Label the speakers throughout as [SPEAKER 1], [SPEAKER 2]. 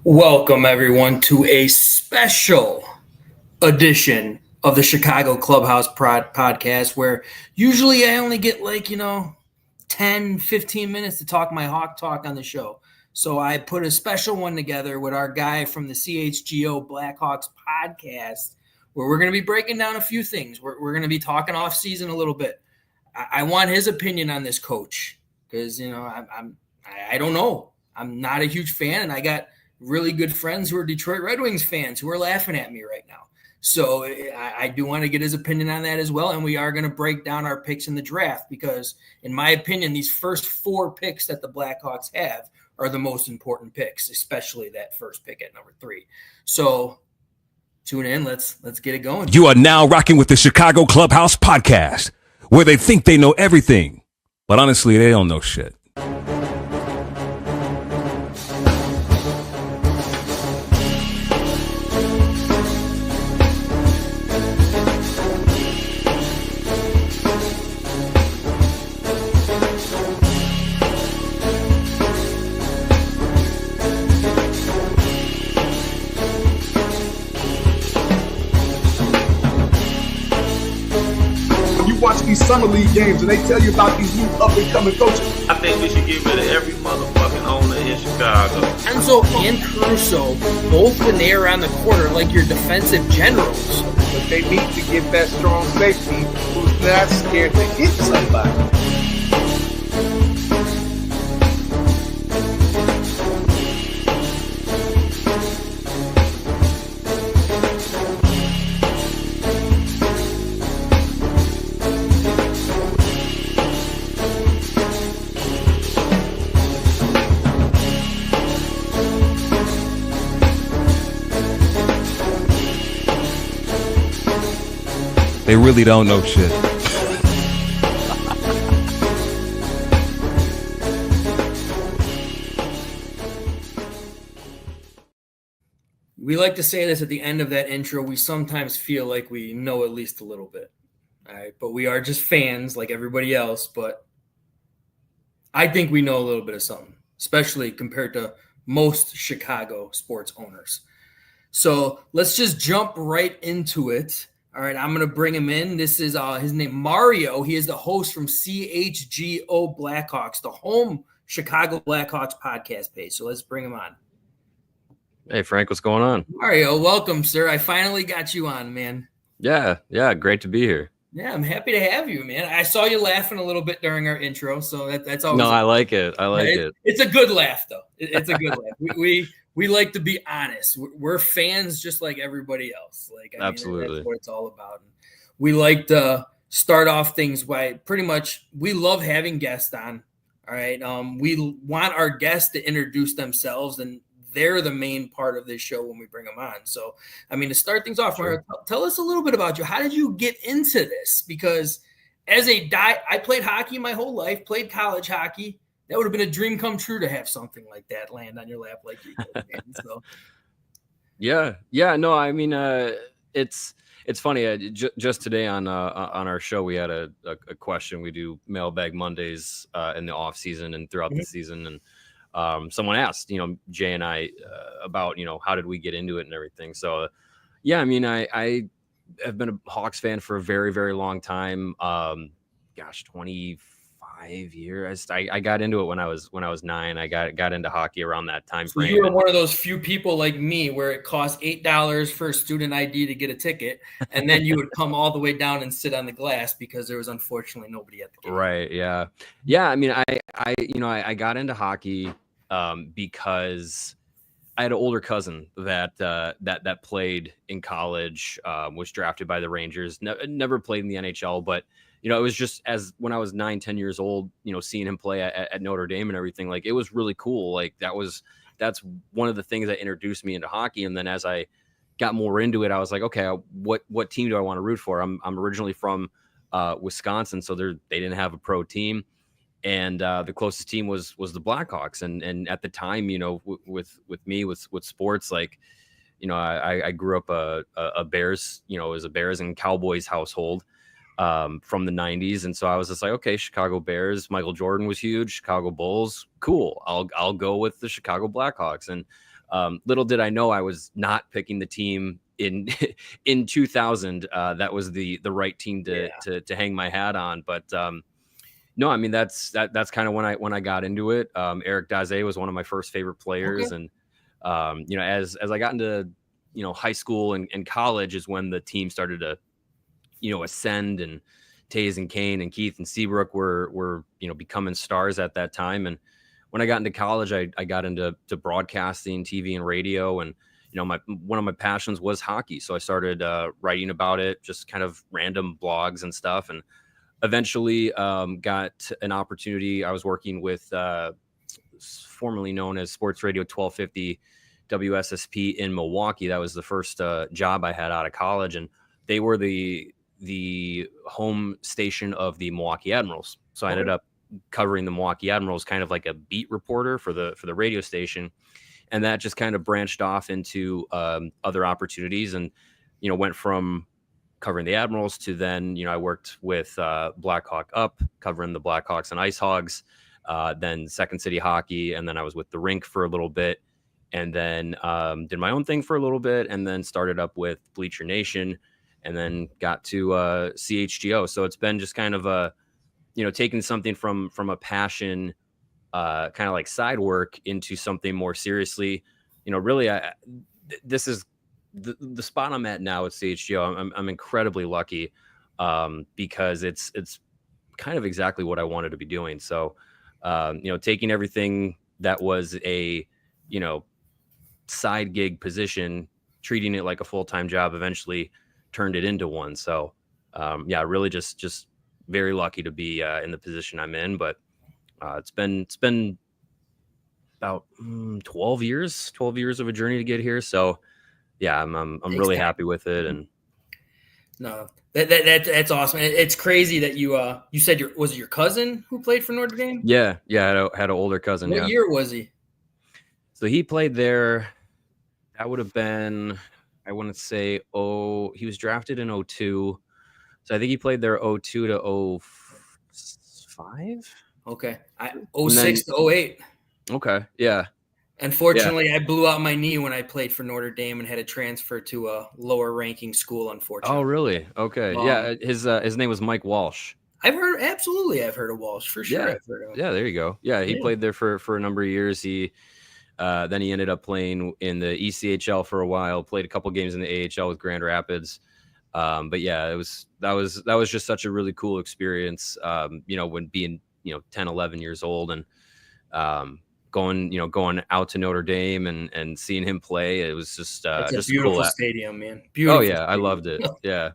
[SPEAKER 1] Welcome, everyone, to a special edition of the Chicago Clubhouse podcast, where usually I only get 10, 15 minutes to talk my Hawk talk on the show. So I put a special one together with our guy from the CHGO Blackhawks podcast, where we're going to be breaking down a few things. We're going to be talking offseason a little bit. I want his opinion on this coach because, I don't know. I'm not a huge fan, and I got really good friends who are Detroit Red Wings fans who are laughing at me right now. So I do want to get his opinion on that as well. And we are going to break down our picks in the draft because, in my opinion, these first four picks that the Blackhawks have are the most important picks, especially that first pick at number 3. So tune in. Let's get it going.
[SPEAKER 2] You are now rocking with the Chicago Clubhouse podcast, where they think they know everything, but honestly, they don't know shit.
[SPEAKER 3] These summer league games and they tell you about these new up-and-coming coaches.
[SPEAKER 4] I think we should get rid of every motherfucking owner in Chicago.
[SPEAKER 1] Enzo and Caruso, both when they are on the court, are like your defensive generals.
[SPEAKER 3] But they need to get that strong safety who's not scared to hit somebody.
[SPEAKER 2] They really don't know shit.
[SPEAKER 1] We like to say this at the end of that intro. We sometimes feel like we know at least a little bit. All right, but we are just fans like everybody else. But I think we know a little bit of something, especially compared to most Chicago sports owners. So let's just jump right into it. All right, I'm going to bring him in. This is his name, Mario. He is the host from CHGO Blackhawks, the home Chicago Blackhawks podcast page. So let's bring him on.
[SPEAKER 5] Hey, Frank, what's going on?
[SPEAKER 1] Mario, welcome, sir. I finally got you on, man.
[SPEAKER 5] Yeah, great to be here.
[SPEAKER 1] Yeah, I'm happy to have you, man. I saw you laughing a little bit during our intro, so that's always.
[SPEAKER 5] No, I like it.
[SPEAKER 1] It's a good laugh, though. It's a good laugh. We like to be honest. We're fans just like everybody else.
[SPEAKER 5] Absolutely.
[SPEAKER 1] That's what it's all about. And we like to start off things by pretty much we love having guests on. All right. We want our guests to introduce themselves, and they're the main part of this show when we bring them on. So, to start things off, sure. Tell us a little bit about you. How did you get into this? Because I played hockey my whole life, played college hockey. That would have been a dream come true to have something like that land on your lap like you did, man. So.
[SPEAKER 5] No, it's funny. Just today on our show, we had a question. We do mailbag Mondays in the off season and throughout the season. And someone asked, Jay and I about, how did we get into it and everything. So, I have been a Hawks fan for a very, very long time. 25 years. I got into it when I was 9. I got into hockey around that time frame.
[SPEAKER 1] So you were one of those few people like me where it cost $8 for a student ID to get a ticket, and then you would come all the way down and sit on the glass because there was unfortunately nobody at the game.
[SPEAKER 5] Right. Yeah. Yeah. I got into hockey because I had an older cousin that played in college, was drafted by the Rangers, never played in the NHL, but it was just as when I was 9-10 years old, seeing him play at Notre Dame and everything, like it was really cool. Like that's one of the things that introduced me into hockey. And then as I got more into it, I was like, okay, what team do I want to root for? I'm originally from Wisconsin, so they didn't have a pro team. And the closest team was the Blackhawks. And at the time, with sports, like, I grew up a Bears, it was a Bears and Cowboys household. from the 90s. And so I was just like, okay, Chicago Bears, Michael Jordan was huge, Chicago Bulls, cool. I'll go with the Chicago Blackhawks. And Little did I know I was not picking the team in in 2000. That was the right team to hang my hat on. But no, I mean that's kind of when I got into it. Eric Daze was one of my first favorite players, and as I got into high school and college is when the team started to ascend, and Taze and Kane and Keith and Seabrook were becoming stars at that time. And when I got into college, I got into broadcasting, TV and radio, and one of my passions was hockey. So I started writing about it, just kind of random blogs and stuff, and eventually got an opportunity. I was working with formerly known as Sports Radio 1250 WSSP in Milwaukee. That was the first job I had out of college, and they were the home station of the Milwaukee Admirals. So I ended up covering the Milwaukee Admirals, kind of like a beat reporter for the radio station, and that just kind of branched off into other opportunities, and went from covering the Admirals to then I worked with Blackhawk Up, covering the Blackhawks and Ice Hogs, then Second City Hockey, and then I was with the Rink for a little bit, and then did my own thing for a little bit, and then started up with Bleacher Nation, and then got to CHGO. So it's been just kind of taking something from a passion, kind of like side work, into something more seriously. Really, this is the spot I'm at now at CHGO. I'm incredibly lucky because it's kind of exactly what I wanted to be doing. So, taking everything that was a side gig position, treating it like a full-time job, eventually turned it into one. So really just very lucky to be in the position I'm in. But it's been about 12 years of a journey to get here. So yeah, I'm really happy with it. And
[SPEAKER 1] no, that's awesome. It's crazy that you said was it your cousin who played for Notre Dame?
[SPEAKER 5] Yeah, I had an older cousin.
[SPEAKER 1] What year was he?
[SPEAKER 5] So he played there. That would have been, I want to say, he was drafted in 2002. So I think he played there 2002 to 2005.
[SPEAKER 1] Okay. 2006 to 2008.
[SPEAKER 5] Okay. Yeah.
[SPEAKER 1] Unfortunately, I blew out my knee when I played for Notre Dame and had to transfer to a lower ranking school, unfortunately.
[SPEAKER 5] Oh, really? Okay. Yeah. His name was Mike Walsh.
[SPEAKER 1] I've heard of Walsh for sure.
[SPEAKER 5] Yeah.
[SPEAKER 1] I've heard of him.
[SPEAKER 5] Yeah, there you go. Yeah, he played there for a number of years. Then he ended up playing in the ECHL for a while, played a couple games in the AHL with Grand Rapids. But yeah, that was just such a really cool experience. When being 10, 11 years old, and going out to Notre Dame and seeing him play, it was just
[SPEAKER 1] it's a beautiful stadium, man. Beautiful.
[SPEAKER 5] Oh yeah,
[SPEAKER 1] stadium.
[SPEAKER 5] I loved it. Yeah.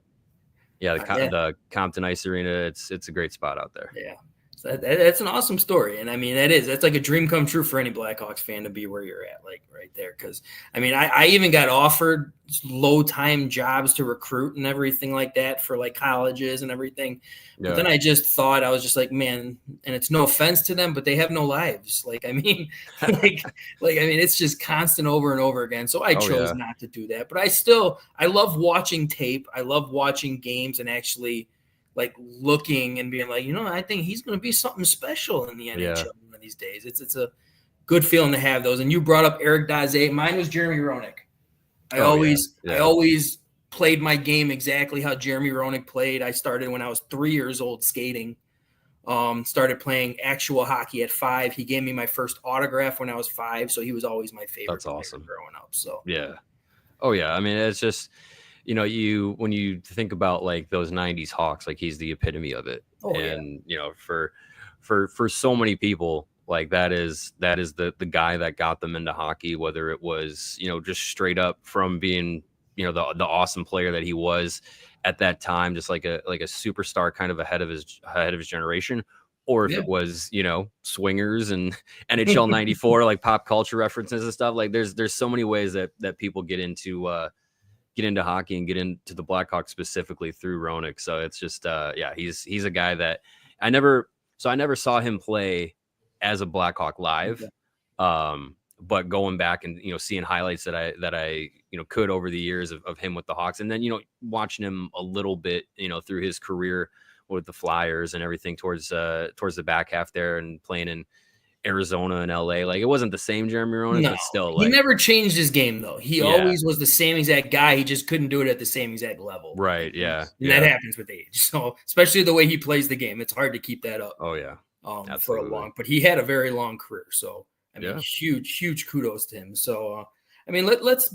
[SPEAKER 5] The Compton Ice Arena, it's a great spot out there.
[SPEAKER 1] Yeah. So that's an awesome story. And I mean, that's like a dream come true for any Blackhawks fan to be where you're at, like right there. Cause I mean, I even got offered low time jobs to recruit and everything like that for like colleges and everything. But then I just thought, I was just like, man, and it's no offense to them, but they have no lives. Like, I mean, it's just constant over and over again. So I chose not to do that, but I love watching tape. I love watching games and actually like looking and being like, I think he's going to be something special in the NHL one of these days. It's a good feeling to have those. And you brought up Eric Daze. Mine was Jeremy Roenick. I always played my game exactly how Jeremy Roenick played. I started when I was 3 years old skating. Started playing actual hockey at 5. He gave me my first autograph when I was 5, so he was always my favorite.
[SPEAKER 5] That's awesome.
[SPEAKER 1] Growing up. So yeah.
[SPEAKER 5] Oh yeah. I mean, it's just when you think about like those 90s Hawks, like he's the epitome of it. For so many people, like that is the guy that got them into hockey, whether it was, just straight up from being, the awesome player that he was at that time, just like a superstar kind of ahead of his generation, or if it was, swingers and NHL 94, like pop culture references and stuff. Like there's so many ways that people get into hockey and get into the Blackhawks specifically through Roenick. So it's just, he's a guy that I never saw him play as a Blackhawk live. But going back and, seeing highlights that I could over the years of him with the Hawks, and then, watching him a little bit, through his career with the Flyers and everything towards the back half there, and playing Arizona and LA. Like, it wasn't the same Jeremy Roenick,
[SPEAKER 1] No,
[SPEAKER 5] but still,
[SPEAKER 1] he
[SPEAKER 5] like,
[SPEAKER 1] never changed his game though. He always was the same exact guy. He just couldn't do it at the same exact level.
[SPEAKER 5] right. Yeah.
[SPEAKER 1] And that happens with age. So especially the way he plays the game, it's hard to keep that up.
[SPEAKER 5] Oh yeah.
[SPEAKER 1] For a long, but he had a very long career. So I mean,
[SPEAKER 5] Yeah.
[SPEAKER 1] huge kudos to him. So I mean, let's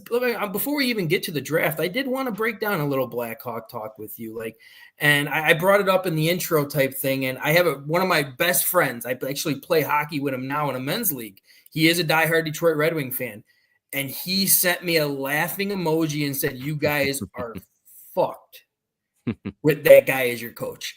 [SPEAKER 1] before we even get to the draft, I did want to break down a little Blackhawk talk with you, like, and I brought it up in the intro type thing. And I have one of my best friends. I actually play hockey with him now in a men's league. He is a diehard Detroit Red Wing fan, and he sent me a laughing emoji and said, "You guys are fucked with that guy as your coach."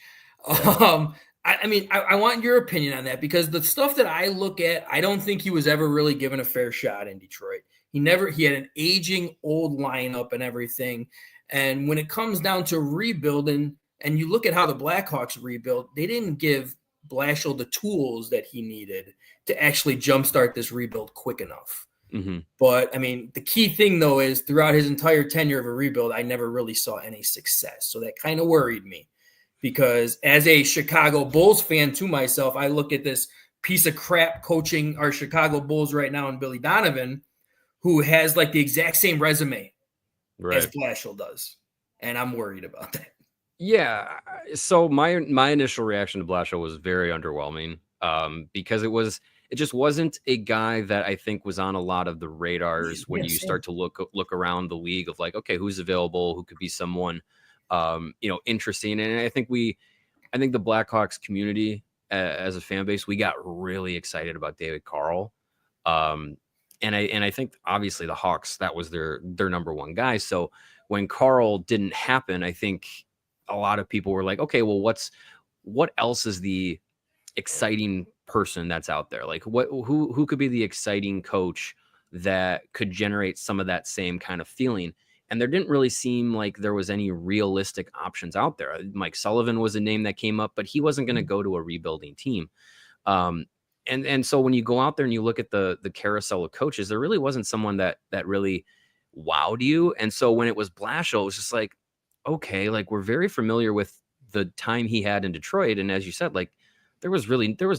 [SPEAKER 1] I mean, I want your opinion on that, because the stuff that I look at, I don't think he was ever really given a fair shot in Detroit. He had an aging old lineup and everything. And when it comes down to rebuilding, and you look at how the Blackhawks rebuilt, they didn't give Blashill the tools that he needed to actually jumpstart this rebuild quick enough.
[SPEAKER 5] Mm-hmm.
[SPEAKER 1] But I mean, the key thing though is throughout his entire tenure of a rebuild, I never really saw any success. So that kind of worried me, because as a Chicago Bulls fan to myself, I look at this piece of crap coaching our Chicago Bulls right now and Billy Donovan, who has like the exact same resume as Blashill does. And I'm worried about that.
[SPEAKER 5] Yeah. So my initial reaction to Blashill was very underwhelming, because it just wasn't a guy that I think was on a lot of the radars when you start to look around the league of like, okay, who's available, who could be someone, interesting. And I think the Blackhawks community as a fan base, we got really excited about David Carl. And I think obviously the Hawks, that was their number one guy. So when Carl didn't happen, I think a lot of people were like, okay, well, what else is the exciting person that's out there? Like who could be the exciting coach that could generate some of that same kind of feeling? And there didn't really seem like there was any realistic options out there. Mike Sullivan was a name that came up, but he wasn't going to go to a rebuilding team. And so when you go out there and you look at the carousel of coaches, there really wasn't someone that really wowed you. And so when it was Blashill, it was just like, okay, like we're very familiar with the time he had in Detroit. And as you said, like there was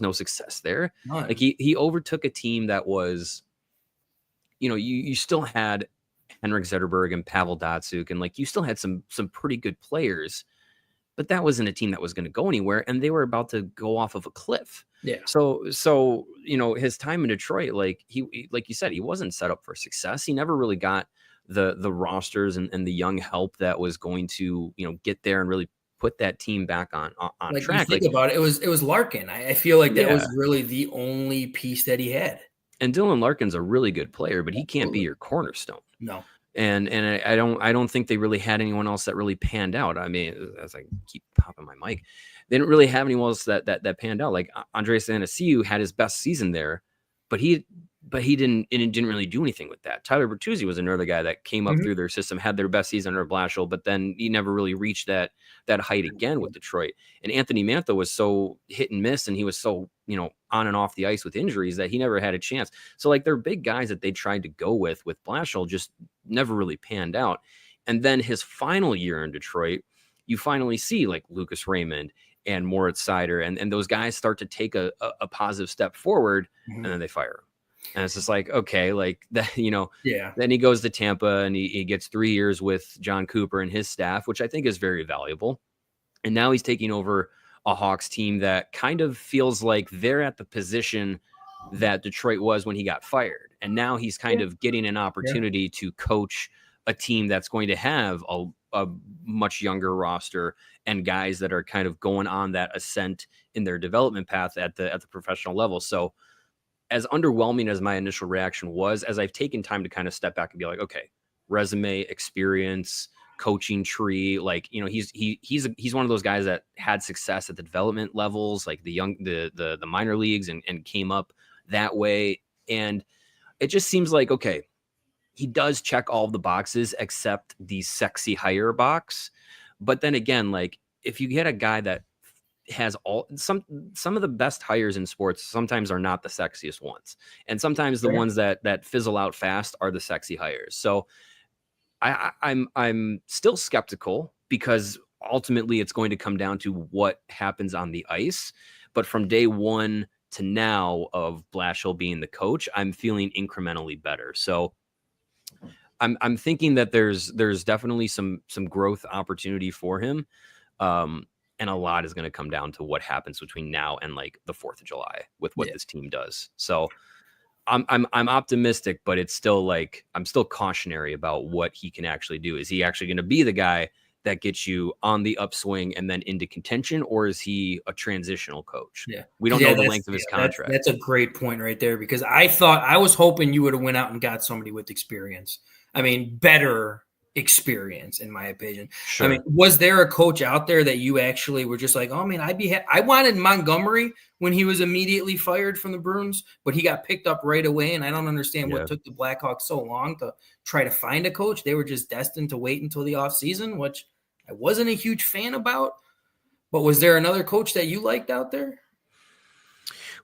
[SPEAKER 5] no success there.
[SPEAKER 1] None.
[SPEAKER 5] Like he overtook a team that was, you still had Henrik Zetterberg and Pavel Datsyuk, and like you still had some pretty good players, but that wasn't a team that was going to go anywhere, and they were about to go off of a cliff.
[SPEAKER 1] Yeah.
[SPEAKER 5] So his time in Detroit, like like you said, he wasn't set up for success. He never really got the rosters and the young help that was going to get there and really put that team back on
[SPEAKER 1] like
[SPEAKER 5] track.
[SPEAKER 1] You think about it, it was Larkin. I feel like that was really the only piece that he had.
[SPEAKER 5] And Dylan Larkin's a really good player, but he can't be your cornerstone.
[SPEAKER 1] No.
[SPEAKER 5] And I don't think they really had anyone else that really panned out. I mean, as I keep popping my mic, they didn't really have anyone else that panned out. Like Andreas Anasiu had his best season there, but he didn't really do anything with that. Tyler Bertuzzi was another guy that came up through their system, had their best season under Blashill, but then he never really reached that height again with Detroit. And Anthony Mantha was so hit and miss, and he was so on and off the ice with injuries that he never had a chance. So like they're big guys that they tried to go with Blashill, just never really panned out. And then his final year in Detroit, you finally see like Lucas Raymond and Moritz Seider and those guys start to take a positive step forward, and then they fire him. And it's just like, okay, like that, then he goes to Tampa and he gets 3 years with John Cooper and his staff, which I think is very valuable. And now he's taking over a Hawks team that kind of feels like they're at the position that Detroit was when he got fired. And now he's kind of getting an opportunity to coach a team that's going to have a much younger roster and guys that are kind of going on that ascent in their development path at the professional level. So as underwhelming as my initial reaction was, as I've taken time to kind of step back and be like, okay, resume, experience, coaching tree, like, he's one of those guys that had success at the development levels, like the minor leagues and came up that way. And it just seems like, okay, he does check all of the boxes except the sexy hire box. But then again, like if you get a guy that has some of the best hires in sports sometimes are not the sexiest ones, and sometimes the ones that fizzle out fast are the sexy hires. So I'm still skeptical, because ultimately it's going to come down to what happens on the ice. But from day one to now of Blashill being the coach, I'm feeling incrementally better. So I'm thinking that there's definitely some growth opportunity for him. And a lot is going to come down to what happens between now and like the 4th of July with what this team does. So I'm optimistic, but it's still like, I'm still cautionary about what he can actually do. Is he actually going to be the guy that gets you on the upswing and then into contention, or is he a transitional coach?
[SPEAKER 1] Yeah.
[SPEAKER 5] We don't know the length of his contract.
[SPEAKER 1] That's a great point right there, because I was hoping you would have went out and got somebody with experience. I mean, better experience, in my opinion.
[SPEAKER 5] Sure.
[SPEAKER 1] I mean, was there a coach out there that you actually were just like, oh man, I wanted Montgomery when he was immediately fired from the Bruins, but he got picked up right away. And I don't understand what took the Blackhawks so long to try to find a coach. They were just destined to wait until the offseason, which I wasn't a huge fan about. But was there another coach that you liked out there?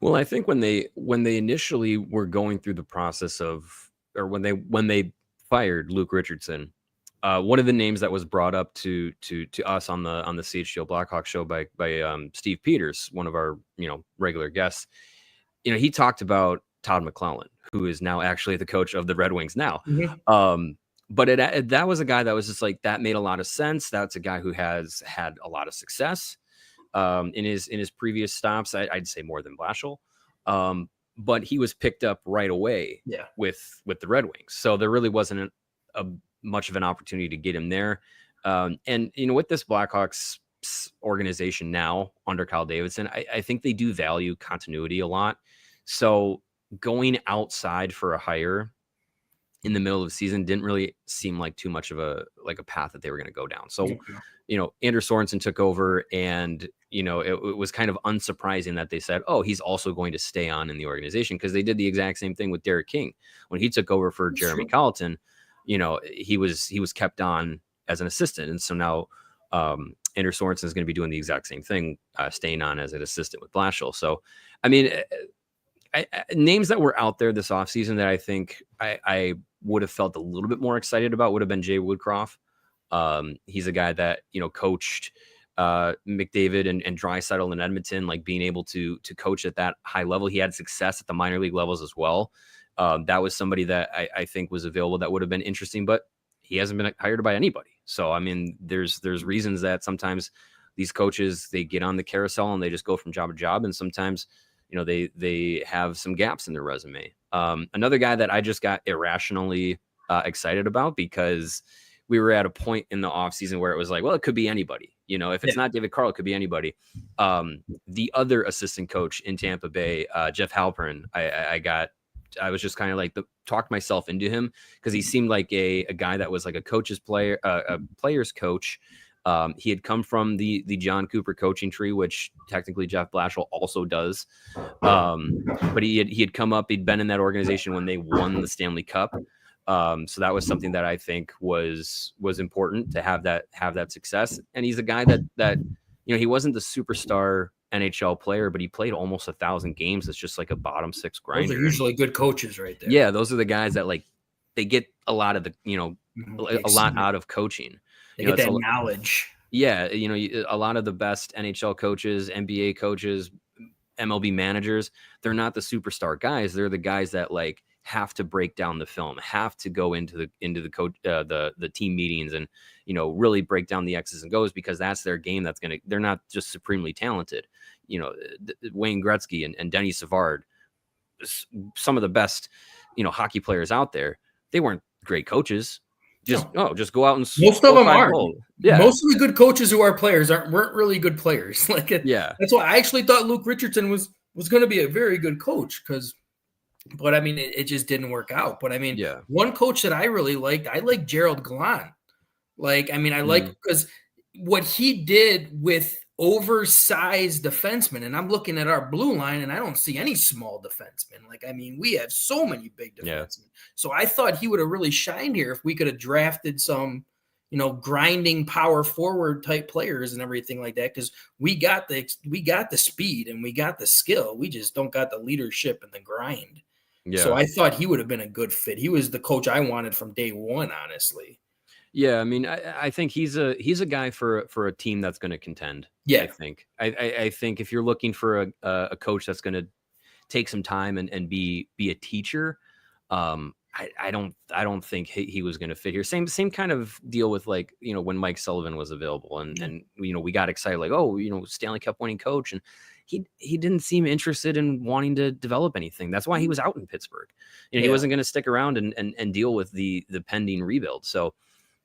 [SPEAKER 5] Well, I think when they initially were going through the process of, or when they fired Luke Richardson, one of the names that was brought up to us on the CHGO Blackhawks show by Steve Peters, one of our regular guests, he talked about Todd McClellan, who is now actually the coach of the Red Wings now. Mm-hmm. But that was a guy that was just like, that made a lot of sense. That's a guy who has had a lot of success in his previous stops. I'd say more than Blashill. But he was picked up right away with the Red Wings. So there really wasn't a much of an opportunity to get him there. And with this Blackhawks organization now under Kyle Davidson, I think they do value continuity a lot. So going outside for a hire in the middle of the season didn't really seem like too much of a path that they were going to go down. So, Anders Sorensen took over, and, it was kind of unsurprising that they said, oh, he's also going to stay on in the organization, because they did the exact same thing with Derek King. When he took over for Jeremy Colleton, he was kept on as an assistant. And so now Anders Sorensen is going to be doing the exact same thing, staying on as an assistant with Blashill. So, I mean, names that were out there this offseason that I think I would have felt a little bit more excited about would have been Jay Woodcroft. He's a guy that, coached McDavid and Draisaitl in Edmonton, like being able to coach at that high level. He had success at the minor league levels as well. That was somebody that I think was available that would have been interesting, but he hasn't been hired by anybody. So, I mean, there's reasons that sometimes these coaches, they get on the carousel and they just go from job to job. And sometimes, they have some gaps in their resume. Another guy that I just got irrationally excited about, because we were at a point in the offseason where it was like, well, it could be anybody. If it's not David Carl, it could be anybody. The other assistant coach in Tampa Bay, Jeff Halpern, I was just kind of like talked myself into him, because he seemed like a guy that was like a player's coach. He had come from the John Cooper coaching tree, which technically Jeff Blashill also does. But he had come up, he'd been in that organization when they won the Stanley Cup. So that was something that I think was important to have that success. And he's a guy that he wasn't the superstar NHL player, but he played almost 1,000 games. It's just like a bottom six grinder.
[SPEAKER 1] Those are usually good coaches right there.
[SPEAKER 5] Yeah, those are the guys that they get a lot of the a lot out of coaching.
[SPEAKER 1] They get that knowledge.
[SPEAKER 5] Yeah, a lot of the best NHL coaches, NBA coaches, MLB managers, they're not the superstar guys. They're the guys that have to break down the film, have to go into the coach, the team meetings, and really break down the X's and O's, because that's their game. They're not just supremely talented. Wayne Gretzky and Denny Savard, some of the best hockey players out there. They weren't great coaches. Just go out and
[SPEAKER 1] most of them are.
[SPEAKER 5] Yeah,
[SPEAKER 1] most of the good coaches who are players weren't really good players. That's why I actually thought Luke Richardson was going to be a very good coach, but I mean, it just didn't work out. But I mean, one coach that I really liked, I like Gerald Gallant. Because what he did with oversized defensemen, and I'm looking at our blue line and I don't see any small defensemen. We have so many big defensemen. So I thought he would have really shined here if we could have drafted some, grinding power forward type players and everything like that. Because we got the speed and we got the skill. We just don't got the leadership and the grind. Yeah. So I thought he would have been a good fit. He was the coach I wanted from day one, honestly.
[SPEAKER 5] Yeah, I mean, I think he's a guy for a team that's going to contend.
[SPEAKER 1] Yeah,
[SPEAKER 5] I think if you're looking for a coach that's going to take some time and be a teacher. I don't think he was going to fit here. Same kind of deal with like, when Mike Sullivan was available and we got excited like, oh, Stanley Cup winning coach, and he didn't seem interested in wanting to develop anything. That's why he was out in Pittsburgh. He wasn't going to stick around and deal with the pending rebuild. So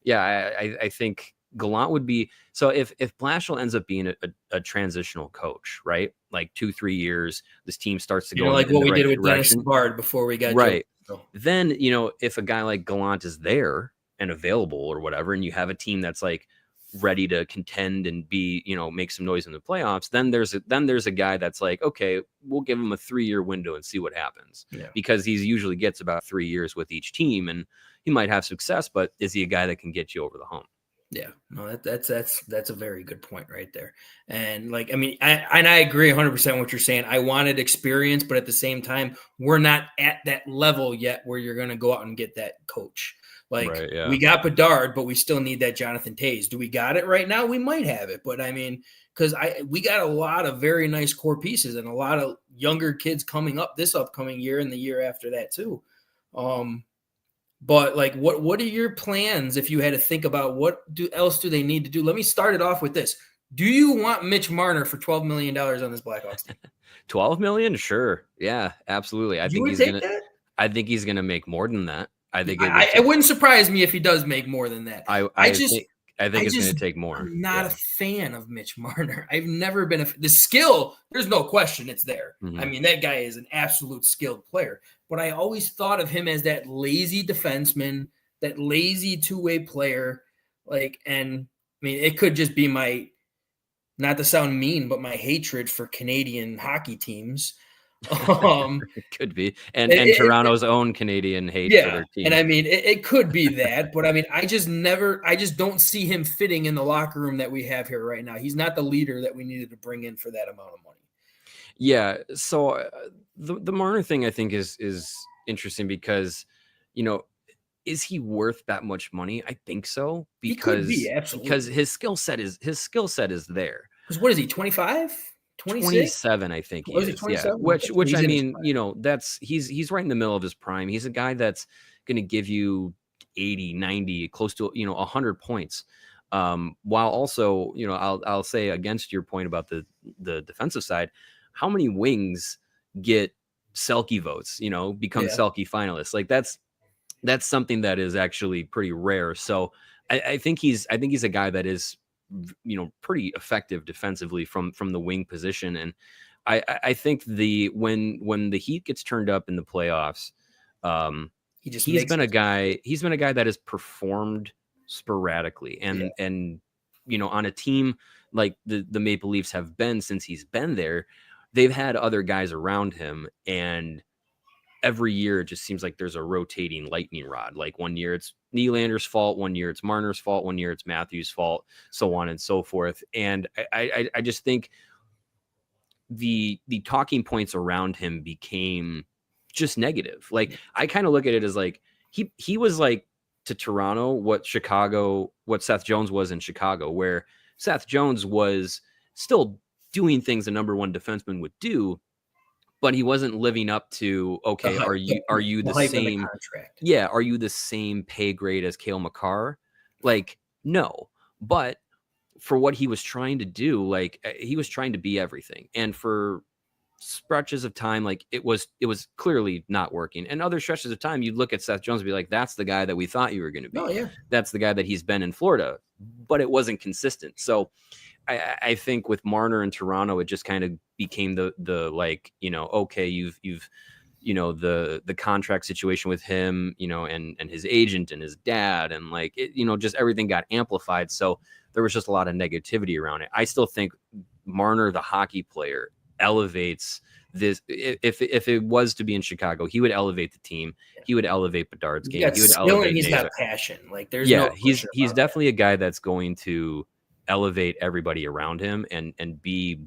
[SPEAKER 5] yeah, I think Gallant would be, so if Blashill ends up being a transitional coach, right? Like 2-3 years, this team starts to go
[SPEAKER 1] like
[SPEAKER 5] in
[SPEAKER 1] what
[SPEAKER 5] the
[SPEAKER 1] we
[SPEAKER 5] right
[SPEAKER 1] did with
[SPEAKER 5] direction.
[SPEAKER 1] Dennis Bard before we got
[SPEAKER 5] right.
[SPEAKER 1] Joe.
[SPEAKER 5] Then, if a guy like Gallant is there and available or whatever, and you have a team that's like ready to contend and be, make some noise in the playoffs, then there's a guy that's like, okay, we'll give him a 3-year window and see what happens.
[SPEAKER 1] Yeah.
[SPEAKER 5] Because he usually gets about 3 years with each team, and he might have success, but is he a guy that can get you over the hump?
[SPEAKER 1] Yeah, no, that's a very good point right there. And like, I mean, I agree 100% what you're saying. I wanted experience, but at the same time, we're not at that level yet where you're going to go out and get that coach. Like we got Bedard, but we still need that Jonathan Toews. Do we got it right now? We might have it, but I mean, because we got a lot of very nice core pieces and a lot of younger kids coming up this upcoming year and the year after that too. But like, what are your plans if you had to think about what else do they need to do? Let me start it off with this. Do you want Mitch Marner for $12 million on this Blackhawks team?
[SPEAKER 5] $12 million? Sure. Yeah, absolutely. I think he's gonna make more than that. I think
[SPEAKER 1] it wouldn't surprise me if he does make more than that.
[SPEAKER 5] I think it's going to take more.
[SPEAKER 1] I'm not a fan of Mitch Marner. I've never been the skill. There's no question it's there. Mm-hmm. I mean, that guy is an absolute skilled player. But I always thought of him as that lazy defenseman, that lazy two-way player. Like, and I mean, it could just be my, not to sound mean, but my hatred for Canadian hockey teams.
[SPEAKER 5] It could be, and Toronto's own Canadian hate for their team.
[SPEAKER 1] And I mean, it could be that, but I mean, I just don't see him fitting in the locker room that we have here right now. He's not the leader that we needed to bring in for that amount of money.
[SPEAKER 5] Yeah. So the Marner thing, I think, is interesting because, is he worth that much money? I think so, because his skill set is there.
[SPEAKER 1] Because what is he, 25?
[SPEAKER 5] 27, I think he is. Yeah. Which I mean, that's he's right in the middle of his prime. He's a guy that's going to give you 80, 90, close to 100 points. While also, I'll say against your point about the defensive side, how many wings get Selke votes? Become Selke finalists. Like that's something that is actually pretty rare. So I think he's a guy that is pretty effective defensively from the wing position. And I think when the heat gets turned up in the playoffs, he's been a guy that has performed sporadically and on a team like the Maple Leafs have been since he's been there, they've had other guys around him, and every year it just seems like there's a rotating lightning rod. Like one year it's Nylander's fault, one year it's Marner's fault, one year it's Matthews' fault, so on and so forth. And I just think the talking points around him became just negative. Like I kind of look at it as like he was like to Toronto what Seth Jones was in Chicago, where Seth Jones was still doing things a number one defenseman would do, but he wasn't living up to, okay, are you the same? Yeah, are you the same pay grade as Cale Makar? Like, no. But for what he was trying to do, like he was trying to be everything. And for stretches of time, like it was clearly not working. And other stretches of time, you'd look at Seth Jones and be like, that's the guy that we thought you were going to be.
[SPEAKER 1] Oh, yeah.
[SPEAKER 5] That's the guy that he's been in Florida. But it wasn't consistent. So I think with Marner in Toronto, it just kind of became the like, okay, you've the contract situation with him, and his agent and his dad, and like it, just everything got amplified. So there was just a lot of negativity around it. I still think Marner, the hockey player, elevates this. If it was to be in Chicago, he would elevate the team. He would elevate Bedard's game. He would elevate.
[SPEAKER 1] He's got passion. Like there's
[SPEAKER 5] he's definitely a guy that's going to elevate everybody around him and be,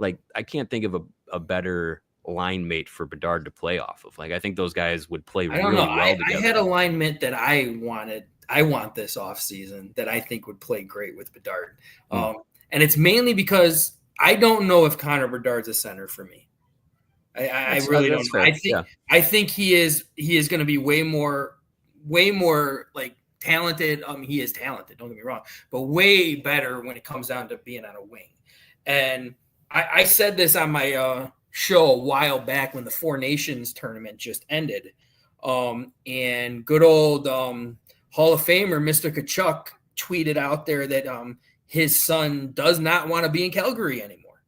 [SPEAKER 5] I can't think of a better line mate for Bedard to play off of. Like I think those guys would play really well together.
[SPEAKER 1] I had a line mate that I want this offseason that I think would play great with Bedard. And it's mainly because I don't know if Connor Bedard's a center for me. I really don't know.
[SPEAKER 5] Fair.
[SPEAKER 1] I think he is going to be way more like talented. He is talented, don't get me wrong, but way better when it comes down to being on a wing. And I said this on my show a while back when the Four Nations tournament just ended. And good old Hall of Famer Mr. Tkachuk tweeted out there that his son does not want to be in Calgary anymore.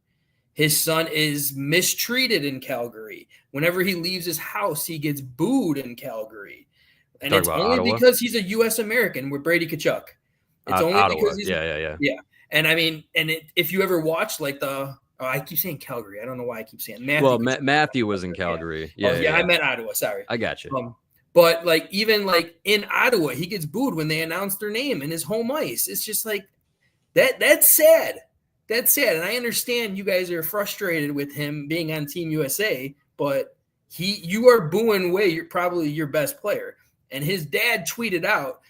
[SPEAKER 1] His son is mistreated in Calgary. Whenever he leaves his house, he gets booed in Calgary. And it's only
[SPEAKER 5] Ottawa?
[SPEAKER 1] because he's a U.S. American with Brady Tkachuk. It's only
[SPEAKER 5] Ottawa.
[SPEAKER 1] because he's
[SPEAKER 5] Yeah.
[SPEAKER 1] And I mean, if you ever watch like I keep saying Calgary. I don't know why I keep saying Matthew.
[SPEAKER 5] Well, Matthew was in Calgary. Yeah.
[SPEAKER 1] I meant Ottawa. Sorry.
[SPEAKER 5] I got you.
[SPEAKER 1] But like even like in Ottawa, he gets booed when they announce their name in his home ice. It's just like that's sad. That's sad. And I understand you guys are frustrated with him being on Team USA, but you are booing away you're probably your best player. And his dad tweeted out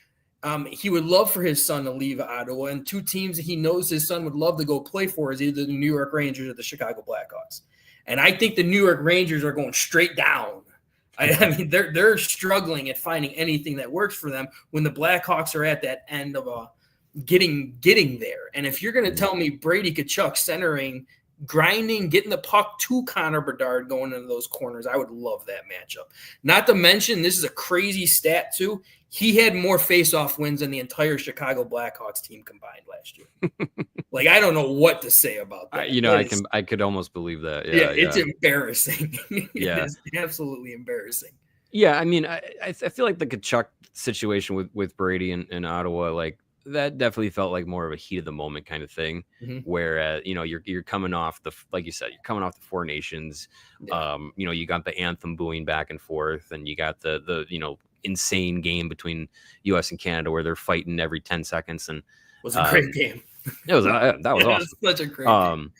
[SPEAKER 1] he would love for his son to leave Ottawa, and two teams that he knows his son would love to go play for is either the New York Rangers or the Chicago Blackhawks. And I think the New York Rangers are going straight down. I mean, they're struggling at finding anything that works for them when the Blackhawks are at that end of getting there. And if you're going to tell me Brady Tkachuk centering, grinding, getting the puck to Connor Bedard going into those corners, I would love that matchup. Not to mention, this is a crazy stat too. He had more face-off wins than the entire Chicago Blackhawks team combined last year. Like, I don't know what to say about that.
[SPEAKER 5] I could almost believe that.
[SPEAKER 1] Yeah, it's embarrassing.
[SPEAKER 5] Yeah.
[SPEAKER 1] It's absolutely embarrassing.
[SPEAKER 5] Yeah, I mean, I feel like the Tkachuk situation with Brady in Ottawa, like, that definitely felt like more of a heat of the moment kind of thing, where you're coming off like you said, you're coming off the Four Nations. Yeah. You got the anthem booing back and forth, and you got the insane game between U.S. and Canada where they're fighting every 10 seconds. And
[SPEAKER 1] it was a great game.
[SPEAKER 5] That was awesome.
[SPEAKER 1] It was such a great game.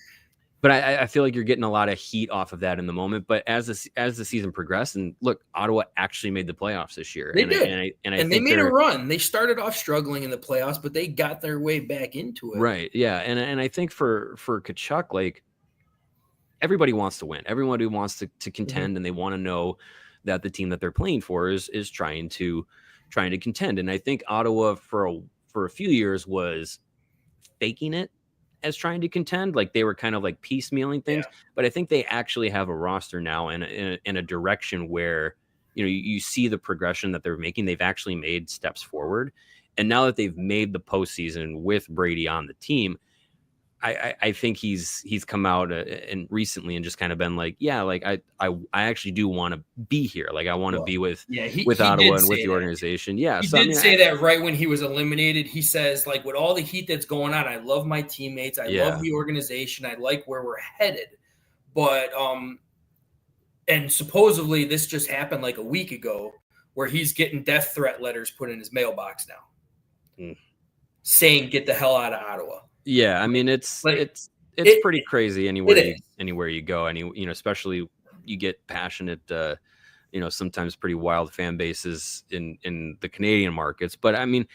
[SPEAKER 5] But I feel like you're getting a lot of heat off of that in the moment. But as the season progressed, and look, Ottawa actually made the playoffs this year.
[SPEAKER 1] They did. And they made a run. They started off struggling in the playoffs, but they got their way back into it.
[SPEAKER 5] Right. Yeah. And I think for Tkachuk, like, everybody wants to win. Everybody wants to contend, and they want to know that the team that they're playing for is trying to contend. And I think Ottawa for a few years was faking it as trying to contend. Like, they were kind of like piecemealing things, but I think they actually have a roster now and in a direction where, you see the progression that they're making. They've actually made steps forward. And now that they've made the postseason with Brady on the team, I think he's come out and recently and just kind of been like, yeah, like I actually do want to be here. Like, I want to be with Ottawa and with the organization. Yeah.
[SPEAKER 1] He did say that right when he was eliminated. He says, like, with all the heat that's going on, I love my teammates. I love the organization. I like where we're headed. But, and supposedly this just happened like a week ago where he's getting death threat letters put in his mailbox now saying, get the hell out of Ottawa.
[SPEAKER 5] Yeah, I mean, it's pretty crazy anywhere you go. Especially you get passionate, sometimes pretty wild fan bases in the Canadian markets. But I mean,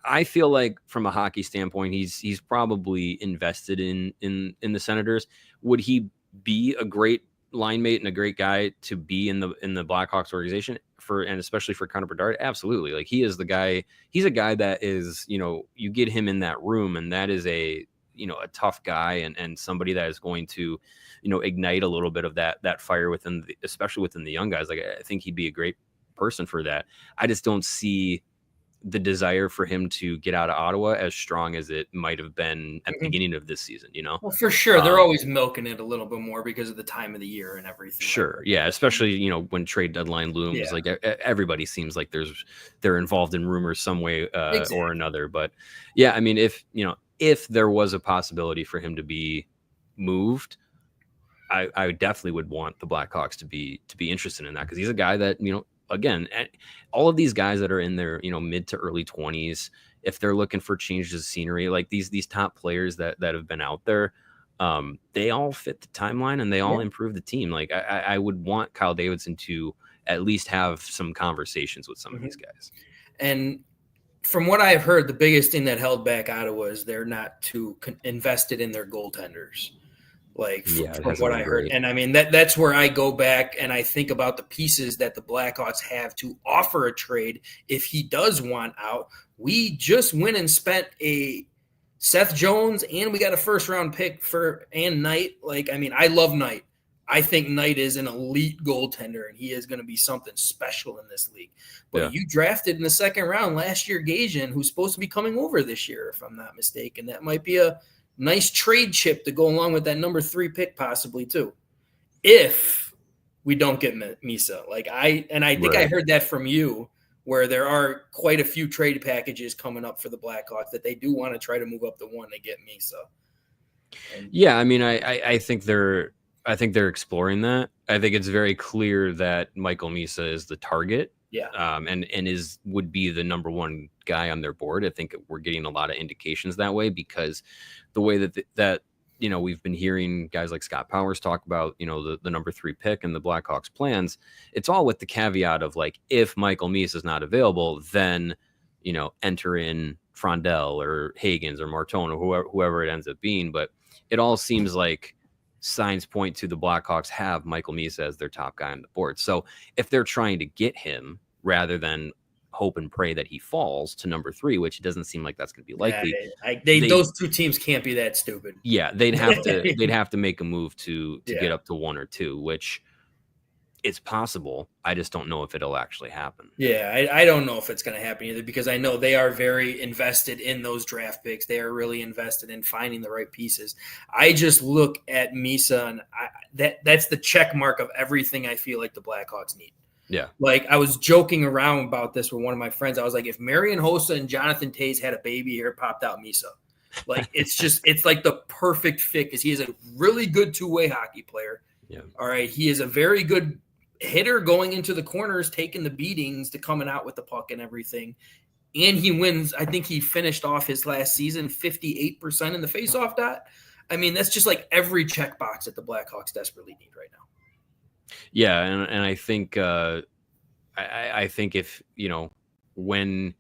[SPEAKER 5] I feel like from a hockey standpoint, he's probably invested in the Senators. Would he be a great line mate and a great guy to be in the Blackhawks organization and especially for Connor Bedard? Absolutely. Like, he is the guy. He's a guy that is, you get him in that room, and that is a tough guy and somebody that is going to, ignite a little bit of that fire especially within the young guys. Like, I think he'd be a great person for that. I just don't see the desire for him to get out of Ottawa as strong as it might have been at the beginning of this season,
[SPEAKER 1] Well, for sure. They're always milking it a little bit more because of the time of the year and everything.
[SPEAKER 5] Sure. Yeah. Especially, when trade deadline looms, like everybody seems like they're involved in rumors some way or another. But yeah, I mean, if there was a possibility for him to be moved, I definitely would want the Blackhawks to be interested in that, because he's a guy that, again, all of these guys that are in their, mid to early 20s, if they're looking for changes of scenery, like these top players that have been out there, they all fit the timeline and they all improve the team. Like, I would want Kyle Davidson to at least have some conversations with some of these guys.
[SPEAKER 1] And from what I've heard, the biggest thing that held back Ottawa is they're not too invested in their goaltenders. Like
[SPEAKER 5] Yeah, it
[SPEAKER 1] from
[SPEAKER 5] hasn't
[SPEAKER 1] what
[SPEAKER 5] been
[SPEAKER 1] I heard.
[SPEAKER 5] great.
[SPEAKER 1] And I mean, that's where I go back and I think about the pieces that the Blackhawks have to offer a trade if he does want out. We just went and spent a Seth Jones and we got a first round pick for Knight. Like, I mean, I love Knight. I think Knight is an elite goaltender and he is going to be something special in this league. But
[SPEAKER 5] Yeah.
[SPEAKER 1] you drafted in the second round last year Gajan, who's supposed to be coming over this year, if I'm not mistaken. That might be a nice trade chip to go along with that number 3 pick possibly too, if we don't get Misa. I think I heard that from you, where there are quite a few trade packages coming up for the Blackhawks that they do want to try to move up the one to get Misa.
[SPEAKER 5] Yeah, I mean, I think they're exploring that. I think it's very clear that Michael Misa is the target.
[SPEAKER 1] Yeah.
[SPEAKER 5] And would be the number one guy on their board. I think we're getting a lot of indications that way because the way that we've been hearing guys like Scott Powers talk about, the number 3 pick and the Blackhawks plans. It's all with the caveat of like, if Michael Misa is not available, then, enter in Frondell or Hagens or Martone or whoever it ends up being. But it all seems like signs point to the Blackhawks have Michael Misa as their top guy on the board. So if they're trying to get him rather than hope and pray that he falls to number 3, which it doesn't seem like that's going to be likely.
[SPEAKER 1] Those two teams can't be that stupid.
[SPEAKER 5] Yeah, they'd have to make a move to get up to 1 or 2, which it's possible. I just don't know if it'll actually happen.
[SPEAKER 1] Yeah, I don't know if it's going to happen either because I know they are very invested in those draft picks. They are really invested in finding the right pieces. I just look at Misa and that's the check mark of everything I feel like the Blackhawks need.
[SPEAKER 5] Yeah.
[SPEAKER 1] Like I was joking around about this with one of my friends. I was like, if Marian Hossa and Jonathan Toews had a baby here, it popped out Misa. Like it's like the perfect fit because he is a really good two-way hockey player.
[SPEAKER 5] Yeah.
[SPEAKER 1] All right. He is a very good hitter going into the corners, taking the beatings to coming out with the puck and everything. And he wins. I think he finished off his last season 58% in the faceoff dot. I mean, that's just like every checkbox that the Blackhawks desperately need right now.
[SPEAKER 5] Yeah, and I think I think if when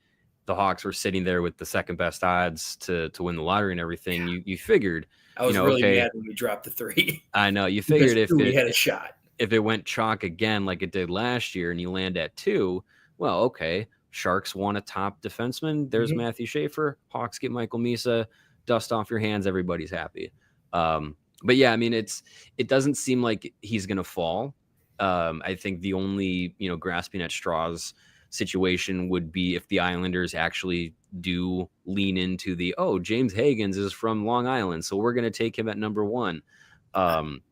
[SPEAKER 5] the Hawks were sitting there with the second best odds to win the lottery and everything, you figured
[SPEAKER 1] I was really mad when we dropped the 3.
[SPEAKER 5] I know you figured if
[SPEAKER 1] we had a shot.
[SPEAKER 5] If it went chalk again like it did last year and you land at 2, well, okay, Sharks want a top defenseman. There's Matthew Schaefer. Hawks get Michael Misa. Dust off your hands. Everybody's happy. But yeah, I mean, it doesn't seem like he's going to fall. I think the only, grasping at straws situation would be if the Islanders actually do lean into James Hagens is from Long Island, so we're going to take him at number 1.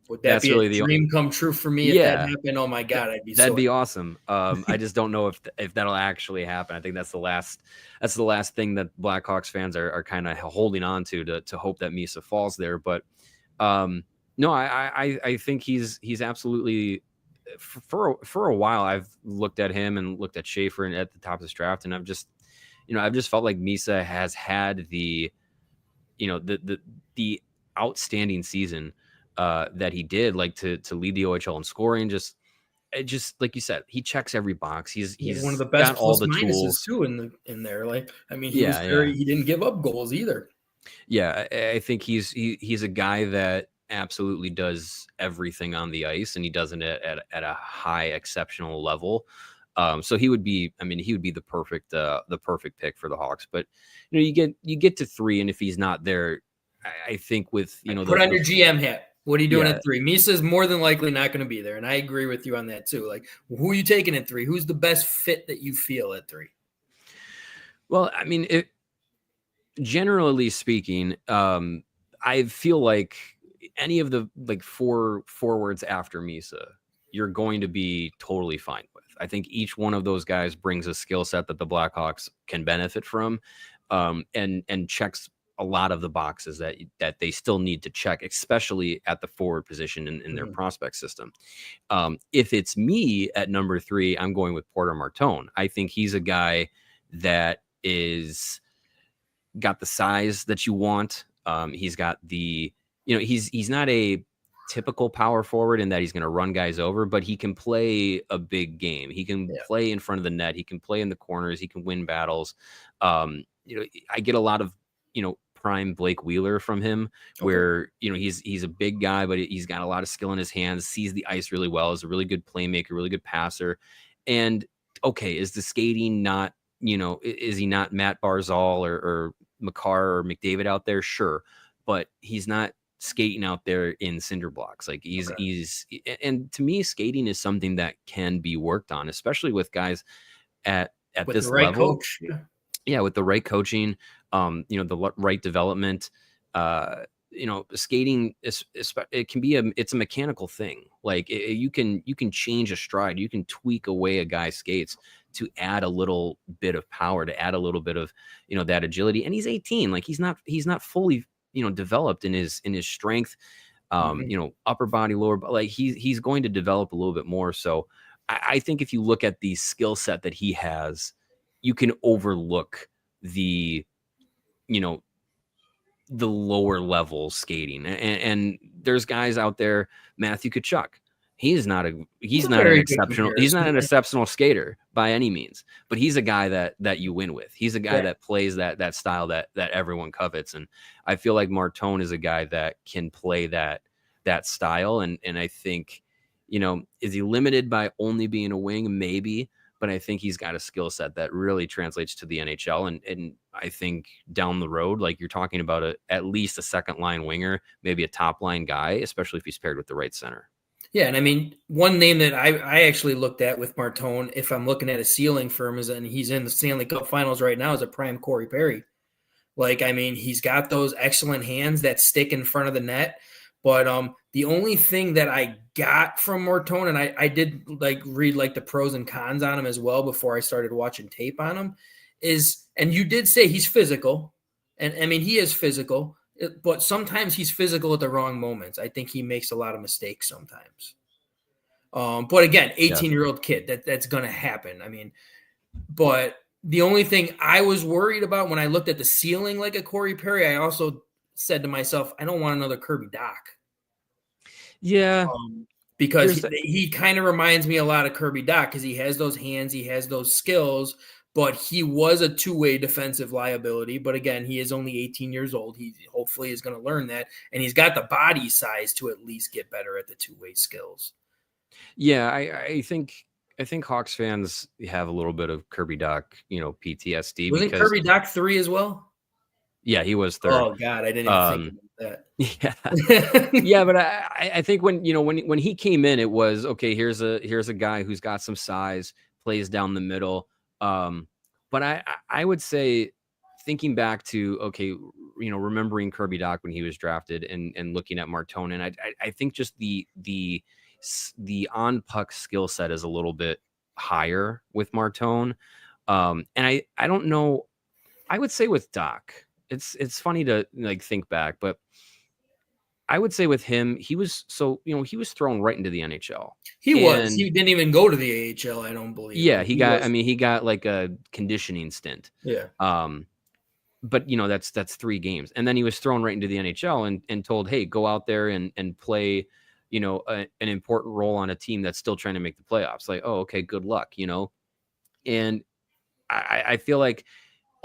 [SPEAKER 1] Would that be really a dream come true for me if that happened? Oh my God,
[SPEAKER 5] that'd be awesome. I just don't know if that'll actually happen. I think that's the last thing that Blackhawks fans are kind of holding on to hope that Misa falls there. But no, I think he's absolutely for a while. I've looked at him and looked at Schaefer and at the top of this draft, and I've just felt like Misa has had the outstanding season that he did, like to lead the OHL in scoring. Just like you said, he checks every box. He's
[SPEAKER 1] one of the best
[SPEAKER 5] got all the tools
[SPEAKER 1] too in there. Like, I mean, he didn't give up goals either.
[SPEAKER 5] Yeah, I think he's a guy that absolutely does everything on the ice, and he does it at a high exceptional level. So he would be the perfect pick for the Hawks. But you get to 3, and if he's not there, I think with
[SPEAKER 1] put on your GM hat. What are you doing at 3? Misa is more than likely not going to be there, and I agree with you on that too. Like, who are you taking at 3? Who's the best fit that you feel at 3?
[SPEAKER 5] Well, I mean, generally speaking, I feel like any of the 4 forwards after Misa, you're going to be totally fine with. I think each one of those guys brings a skill set that the Blackhawks can benefit from, and checks a lot of the boxes that they still need to check, especially at the forward position in their prospect system. If it's me at number 3, I'm going with Porter Martone. I think he's a guy that is got the size that you want. He's got the, he's not a typical power forward in that he's going to run guys over, but he can play a big game. He can play in front of the net. He can play in the corners. He can win battles. I get a lot of, prime Blake Wheeler from him, where, you know, he's a big guy, but he's got a lot of skill in his hands, sees the ice really well, is a really good playmaker, really good passer. And okay, is the skating not, you know, is he not Matt Barzal or Makar or McDavid out there? Sure. But he's not skating out there in cinder blocks. Like and to me, skating is something that can be worked on, especially with guys at
[SPEAKER 1] with
[SPEAKER 5] this
[SPEAKER 1] the right
[SPEAKER 5] level.
[SPEAKER 1] coach.
[SPEAKER 5] Yeah, with the right coaching, you know, the right development. You know, skating is it can be it's a mechanical thing. Like you can change a stride, you can tweak away a guy's skates to add a little bit of power, to add a little bit of, you know, that agility. And he's 18, like he's not fully, you know, developed in his strength, you know, upper body, lower, like he's going to develop a little bit more. So I think if you look at the skill set that he has, you can overlook the, you know, the lower level skating. And there's guys out there, Matthew Tkachuk. He's not an exceptional skater by any means, but he's a guy that you win with. He's a guy that plays that style that everyone covets. And I feel like Martone is a guy that can play that style. And I think, you know, is he limited by only being a wing? Maybe. But I think he's got a skill set that really translates to the NHL. And I think down the road, like you're talking about at least a second line winger, maybe a top line guy, especially if he's paired with the right center.
[SPEAKER 1] Yeah, and I mean, one name that I actually looked at with Martone, if I'm looking at a ceiling for him, and he's in the Stanley Cup Finals right now, is a prime Corey Perry. Like, I mean, he's got those excellent hands that stick in front of the net. But the only thing that I got from Martone, and I did like read like the pros and cons on him as well before I started watching tape on him, is, and you did say he's physical, and I mean, he is physical, but sometimes he's physical at the wrong moments. I think he makes a lot of mistakes sometimes. But again, 18-year-old kid, that's going to happen. I mean, but the only thing I was worried about when I looked at the ceiling like a Corey Perry, I also said to myself, I don't want another Kirby Dach.
[SPEAKER 5] Yeah.
[SPEAKER 1] Because he kind of reminds me a lot of Kirby Dach because he has those hands, he has those skills, but he was a two-way defensive liability. But again, he is only 18 years old. He hopefully is going to learn that. And he's got the body size to at least get better at the two-way skills.
[SPEAKER 5] Yeah, I think Hawks fans have a little bit of Kirby Dach, you know, PTSD.
[SPEAKER 1] Wasn't Kirby Dach 3 as well?
[SPEAKER 5] Yeah, he was third.
[SPEAKER 1] Oh God, I didn't even think
[SPEAKER 5] that.
[SPEAKER 1] about
[SPEAKER 5] Yeah, yeah, but I think when he came in, it was okay. Here's a guy who's got some size, plays down the middle. But I would say, thinking back to, okay, you know, remembering Kirby Dach when he was drafted and looking at Martone, and I think just the on puck skill set is a little bit higher with Martone. And I don't know. I would say with Dach, it's funny to like think back, but I would say with him, he was thrown right into the NHL.
[SPEAKER 1] He didn't even go to the AHL, I don't believe.
[SPEAKER 5] Yeah, he got like a conditioning stint.
[SPEAKER 1] Yeah.
[SPEAKER 5] But you know, that's 3 games. And then he was thrown right into the NHL and told, hey, go out there and play, you know, an important role on a team that's still trying to make the playoffs. Like, oh, okay, good luck, you know. And I feel like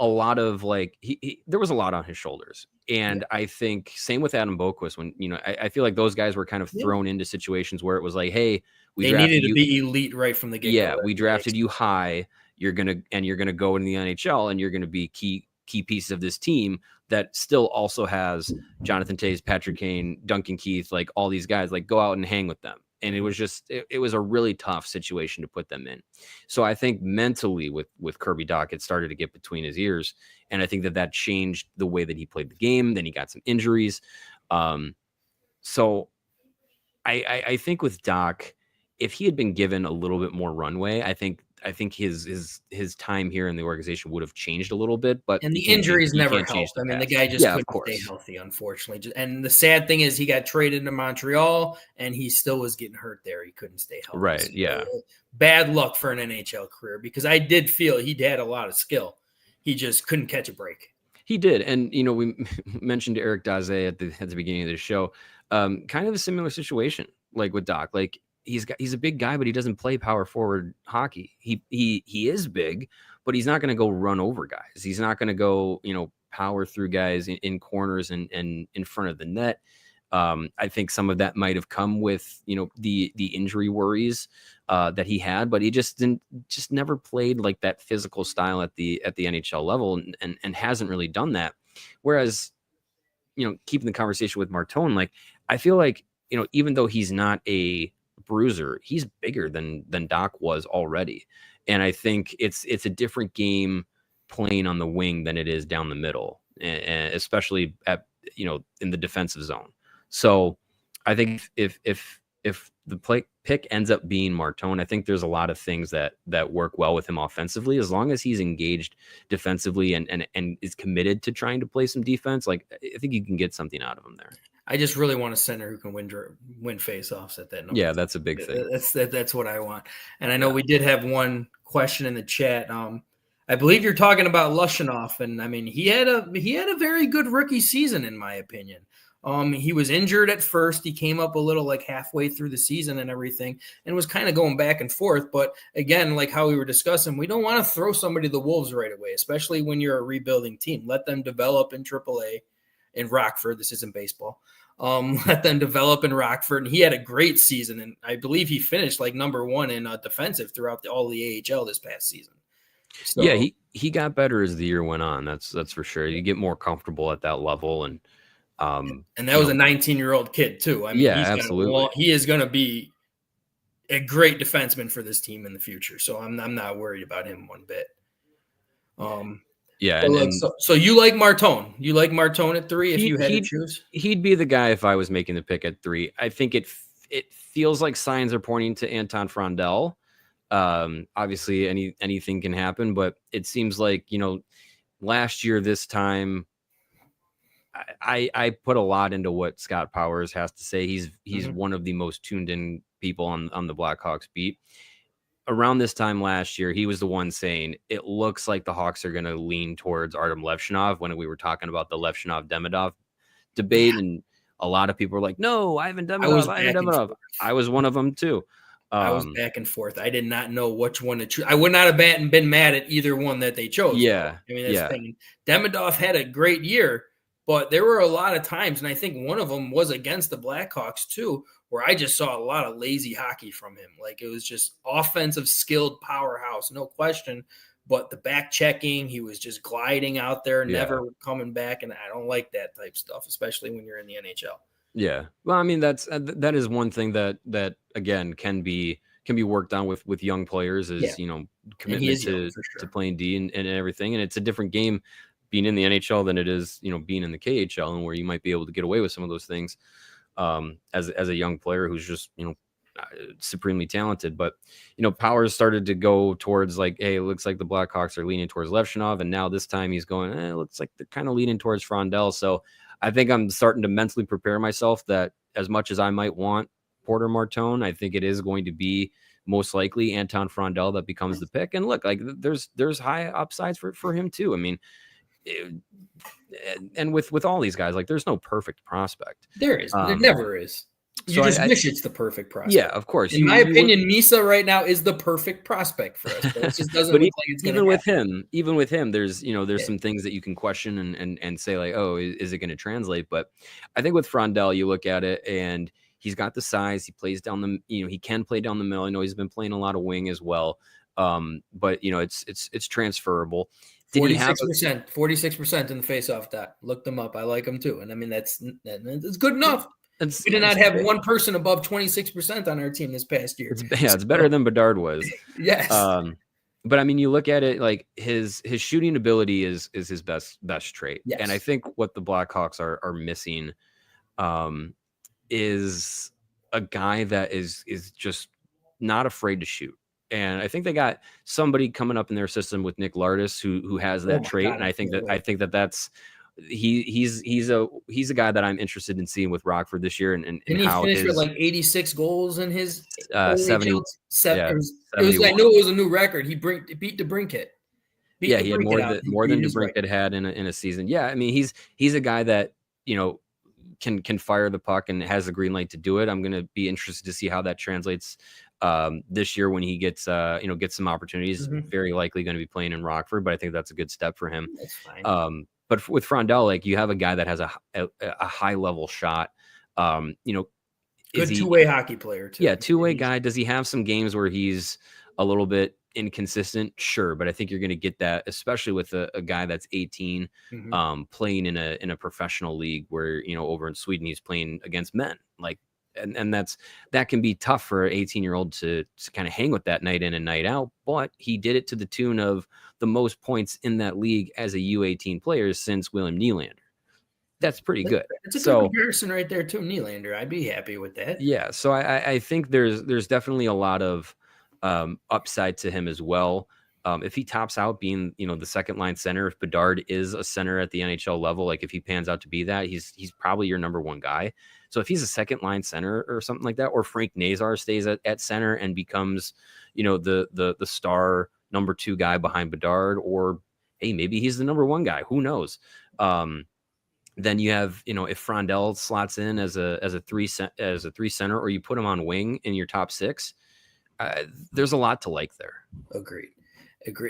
[SPEAKER 5] a lot of like there was a lot on his shoulders. And I think same with Adam Boquist, when, you know, I feel like those guys were kind of thrown into situations where it was like, hey,
[SPEAKER 1] they needed to be elite right from the get-go.
[SPEAKER 5] Yeah, we drafted you high. You're gonna go in the NHL and you're gonna be key pieces of this team that still also has Jonathan Toews, Patrick Kane, Duncan Keith, like all these guys, like go out and hang with them. And it was just, it was a really tough situation to put them in. So I think mentally with Kirby Dach, it started to get between his ears. And I think that changed the way that he played the game. Then he got some injuries. So I think with Dach, if he had been given a little bit more runway, I think his time here in the organization would have changed a little bit, but
[SPEAKER 1] the injuries never helped. I mean, the guy just couldn't stay healthy, unfortunately. And the sad thing is, he got traded to Montreal, and he still was getting hurt there. He couldn't stay healthy.
[SPEAKER 5] Right?
[SPEAKER 1] So,
[SPEAKER 5] yeah.
[SPEAKER 1] Bad luck for an NHL career, because I did feel he had a lot of skill. He just couldn't catch a break.
[SPEAKER 5] He did, and you know, we mentioned Eric Daze at the beginning of the show. Kind of a similar situation, like with Dach, like. He's a big guy, but he doesn't play power forward hockey. He is big, but he's not going to go run over guys. He's not going to go, you know, power through guys in corners and in front of the net. I think some of that might have come with, the injury worries that he had, but he just never played like that physical style at the NHL level and hasn't really done that. Whereas, keeping the conversation with Martone, like, I feel like, even though he's not a bruiser, he's bigger than Doc was already. And I think it's a different game playing on the wing than it is down the middle, and especially at, in the defensive zone. So I think if the pick ends up being Martone, I think there's a lot of things that work well with him offensively, as long as he's engaged defensively and is committed to trying to play some defense. Like, I think you can get something out of him there.
[SPEAKER 1] I just really want a center who can win faceoffs at that number.
[SPEAKER 5] Yeah, that's a big thing.
[SPEAKER 1] That's what I want. And I know we did have one question in the chat. I believe you're talking about Lushinov, and I mean, he had a very good rookie season, in my opinion. He was injured at first. He came up a little like halfway through the season and everything, and was kind of going back and forth. But again, like how we were discussing, we don't want to throw somebody to the wolves right away, especially when you're a rebuilding team. Let them develop in AAA in Rockford. This isn't baseball. Let them develop in Rockford. And he had a great season, and I believe he finished like number one in defensive throughout all the AHL this past season. So,
[SPEAKER 5] yeah, he got better as the year went on. That's for sure. You get more comfortable at that level, and
[SPEAKER 1] that was a 19-year-old kid too. I mean,
[SPEAKER 5] yeah, absolutely.
[SPEAKER 1] He is going to be a great defenseman for this team in the future. So I'm not worried about him one bit.
[SPEAKER 5] Yeah.
[SPEAKER 1] So you like Martone? You like Martone at 3 if you had to choose?
[SPEAKER 5] He'd be the guy if I was making the pick at 3. I think it feels like signs are pointing to Anton Frondel. Obviously anything can happen, but it seems like, last year, this time, I put a lot into what Scott Powers has to say. He's one of the most tuned in people on the Blackhawks beat. Around this time last year, he was the one saying it looks like the Hawks are going to lean towards Artem Levshinov when we were talking about the Levshinov-Demidov debate. And a lot of people were like, no, Ivan Demidov. I was one of them too.
[SPEAKER 1] I was back and forth. I did not know which one to choose. I would not have been mad at either one that they chose.
[SPEAKER 5] Yeah.
[SPEAKER 1] I mean, that's the thing. Demidov had a great year, but there were a lot of times, and I think one of them was against the Blackhawks too, where I just saw a lot of lazy hockey from him. Like, it was just offensive, skilled powerhouse, no question. But the back checking, he was just gliding out there, never coming back, and I don't like that type stuff, especially when you're in the NHL.
[SPEAKER 5] Yeah, well, I mean, that is one thing that again can be worked on with young players is commitment to playing D and everything, and it's a different game being in the NHL than it is being in the KHL, and where you might be able to get away with some of those things as a young player who's just supremely talented. But Powers started to go towards like, hey, it looks like the Blackhawks are leaning towards Levshinov, and now this time he's going, it looks like they're kind of leaning towards Frondel. So I think I'm starting to mentally prepare myself that as much as I might want Porter Martone, I think it is going to be most likely Anton Frondel that becomes the pick. And look, like there's high upsides for him too. I mean, and with all these guys, like there's no perfect prospect.
[SPEAKER 1] There is. There never is. You just wish it's the perfect prospect.
[SPEAKER 5] Yeah, of course.
[SPEAKER 1] In my opinion, Misa right now is the perfect prospect for us. But it just doesn't look like it's going to happen. Even with him, there's some things that you can question and say like, oh, is it going to translate? But I think with Frondel, you look at it and he's got the size. He plays down the, he can play down the middle. I know he's been playing a lot of wing as well. But it's transferable. 46% in the faceoff dot. Look them up. I like them too. And I mean, that's good enough. We did not have one person above 26% on our team this past year.
[SPEAKER 5] It's better than Bedard was.
[SPEAKER 1] Yes.
[SPEAKER 5] But I mean, you look at it like his shooting ability is his best trait.
[SPEAKER 1] Yes.
[SPEAKER 5] And I think what the Blackhawks are missing is a guy that is just not afraid to shoot. And I think they got somebody coming up in their system with Nick Lardis who has that trait. God, and I think that's he's a guy that I'm interested in seeing with Rockford this year. And
[SPEAKER 1] he
[SPEAKER 5] how
[SPEAKER 1] finished with like 86 goals in his
[SPEAKER 5] 70.
[SPEAKER 1] It was I knew it was a new record. He beat DeBrincat.
[SPEAKER 5] He had more than DeBrincat had in a season. Yeah, I mean he's a guy that can fire the puck and has the green light to do it. I'm going to be interested to see how that translates this year when he gets some opportunities. Very likely going to be playing in Rockford, but I think that's a good step for him.
[SPEAKER 1] That's fine.
[SPEAKER 5] But with Frondell, like you have a guy that has a high level shot. You know, is
[SPEAKER 1] Good
[SPEAKER 5] he?
[SPEAKER 1] two-way hockey player too.
[SPEAKER 5] Yeah, two-way guy. Does he have some games where he's a little bit inconsistent? Sure, but I think you're going to get that, especially with a guy that's 18, playing in a professional league where over in Sweden he's playing against men. Like, and that can be tough for an 18-year-old to kind of hang with that night in and night out. But he did it to the tune of the most points in that league as a U18 player since William Nylander. That's pretty good.
[SPEAKER 1] It's a good comparison right there too, Nylander. I'd be happy with that.
[SPEAKER 5] Yeah, so I think there's definitely a lot of upside to him as well. If he tops out being the second line center, if Bedard is a center at the NHL level, like if he pans out to be that, he's probably your number one guy. So if he's a second line center or something like that, or Frank Nazar stays at center and becomes the star number two guy behind Bedard, or hey, maybe he's the number one guy. Who knows? Then you have, if Frondell slots in as a three center, or you put him on wing in your top six, there's a lot to like there.
[SPEAKER 1] Agreed.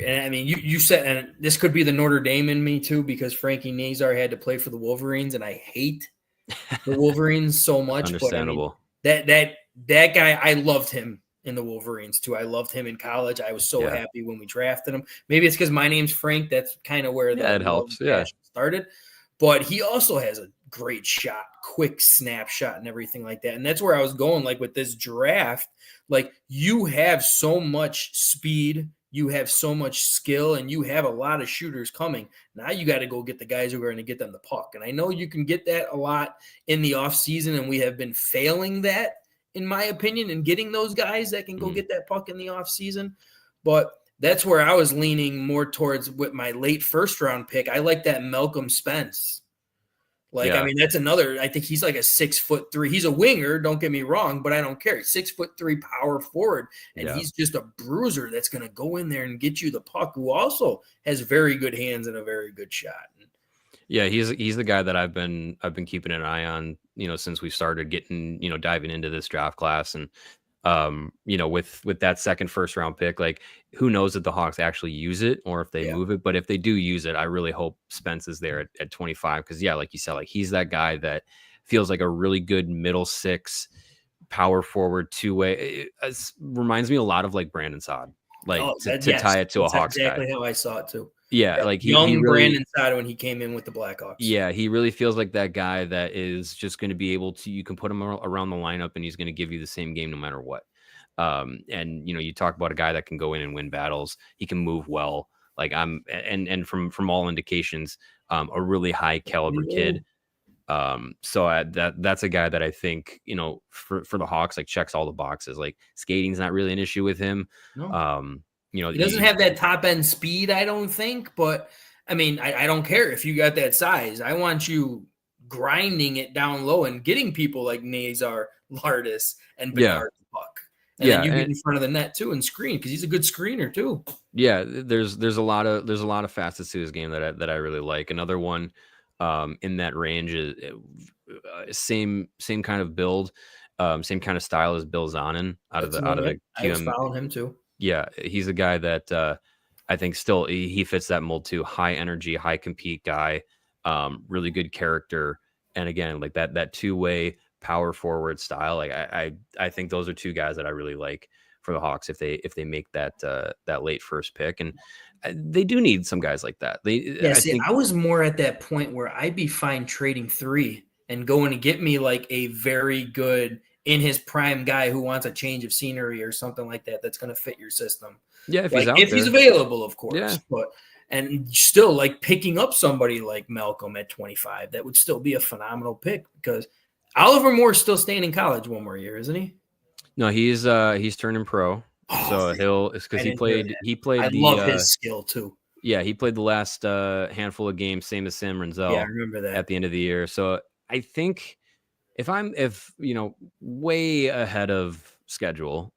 [SPEAKER 1] And I mean, you said, and this could be the Notre Dame in me too, because Frankie Nazar had to play for the Wolverines, and I hate the Wolverines so much.
[SPEAKER 5] Understandable.
[SPEAKER 1] But I mean, that guy, I loved him in the Wolverines too. I loved him in college. I was so happy when we drafted him. Maybe it's because my name's Frank. That's kind of where that
[SPEAKER 5] helps.
[SPEAKER 1] Started. But he also has a great shot, quick snapshot and everything like that. And that's where I was going, like with this draft, like you have so much speed, you have so much skill, and you have a lot of shooters coming. Now you got to go get the guys who are going to get them the puck. And I know you can get that a lot in the offseason, and we have been failing that, in my opinion, in getting those guys that can go get that puck in the offseason. But that's where I was leaning more towards with my late first round pick. I like that Malcolm Spence. I mean, that's another, I think he's like a 6'3". He's a winger, don't get me wrong, but I don't care. 6'3" power forward. And he's just a bruiser that's going to go in there and get you the puck, who also has very good hands and a very good shot.
[SPEAKER 5] Yeah, he's the guy that I've been keeping an eye on, since we started getting, diving into this draft class. And with that second first round pick, like who knows if the Hawks actually use it or if they move it. But if they do use it, I really hope Spence is there at 25. Cause like you said, like he's that guy that feels like a really good middle six power forward two-way. It reminds me a lot of like Brandon Saad, like to tie it to a Hawks guy.
[SPEAKER 1] Exactly how I saw it too.
[SPEAKER 5] Yeah, like
[SPEAKER 1] young
[SPEAKER 5] he really,
[SPEAKER 1] Brandon Saad when he came in with the Blackhawks.
[SPEAKER 5] Yeah, he really feels like that guy that is just going to be able to. You can put him around the lineup, and he's going to give you the same game no matter what. And you talk about a guy that can go in and win battles. He can move well. Like and from all indications, a really high caliber kid. So that's a guy that I think for the Hawks like checks all the boxes. Like skating's not really an issue with him.
[SPEAKER 1] No. He doesn't have that top end speed, I don't think, but I mean, I don't care if you got that size. I want you grinding it down low and getting people like Nazar, Lardis, and Bedard the puck. And then you get in front of the net too and screen, because he's a good screener too. Yeah,
[SPEAKER 5] there's a lot of facets to his game that I really like. Another one in that range is same kind of build, same kind of style as Bill Zonin out of the QM.
[SPEAKER 1] I was following him too.
[SPEAKER 5] Yeah, he's a guy that I think still he fits that mold too. High energy, high compete guy, really good character, and again like that two-way power forward style. Like I think those are two guys that I really like for the Hawks if they make that late first pick, and they do need some guys like that. I
[SPEAKER 1] was more at that point where I'd be fine trading 3 and going to get me like a very good in his prime guy who wants a change of scenery or something like that that's going to fit your system.
[SPEAKER 5] Yeah, if
[SPEAKER 1] he's available, of course. Yeah. But and still like picking up somebody like Malcolm at 25, that would still be a phenomenal pick, because Oliver Moore's still staying in college one more year, isn't he?
[SPEAKER 5] No, he's turning pro. So it's because he played.
[SPEAKER 1] I love his skill too.
[SPEAKER 5] Yeah, he played the last handful of games, same as Sam Renzel.
[SPEAKER 1] Yeah, I remember that
[SPEAKER 5] at the end of the year. So I think if way ahead of schedule,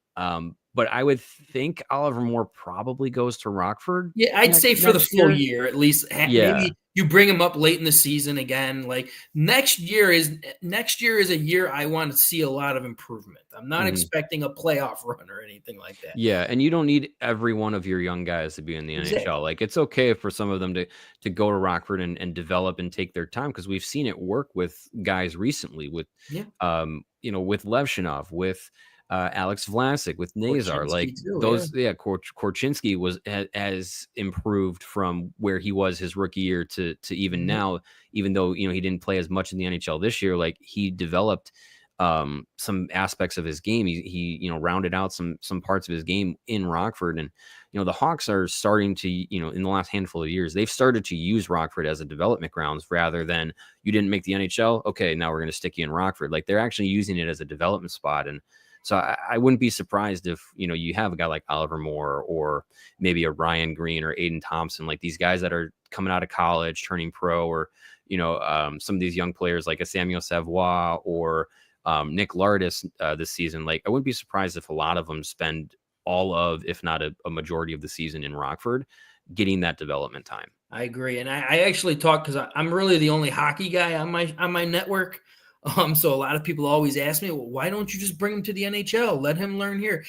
[SPEAKER 5] but I would think Oliver Moore probably goes to Rockford.
[SPEAKER 1] Yeah, I'd say for the
[SPEAKER 5] next
[SPEAKER 1] full
[SPEAKER 5] year.
[SPEAKER 1] year at least.
[SPEAKER 5] Yeah.
[SPEAKER 1] Maybe you bring him up late in the season again. Like next year is a year I want to see a lot of improvement. I'm not expecting a playoff run or anything like that.
[SPEAKER 5] Yeah, and you don't need every one of your young guys to be in the NHL. Like it's okay for some of them to go to Rockford and develop and take their time, because we've seen it work with guys recently with with Levshinov, with Alex Vlasic, with Nazar, like
[SPEAKER 1] too,
[SPEAKER 5] those. Yeah, Korchinski has improved from where he was his rookie year to even now. Even though he didn't play as much in the NHL this year, like he developed some aspects of his game. He rounded out some parts of his game in Rockford, and the Hawks are starting to in the last handful of years they've started to use Rockford as a development grounds rather than you didn't make the NHL, okay, now we're going to stick you in Rockford. Like they're actually using it as a development spot. And so I wouldn't be surprised if you have a guy like Oliver Moore or maybe a Ryan Green or Aiden Thompson, like these guys that are coming out of college turning pro, or some of these young players like a Samuel Savoie or Nick Lardis this season. Like I wouldn't be surprised if a lot of them spend all of, if not a majority of the season in Rockford, getting that development time.
[SPEAKER 1] I agree, and I actually talk because I'm really the only hockey guy on my network. So a lot of people always ask me, well, why don't you just bring him to the NHL? Let him learn here.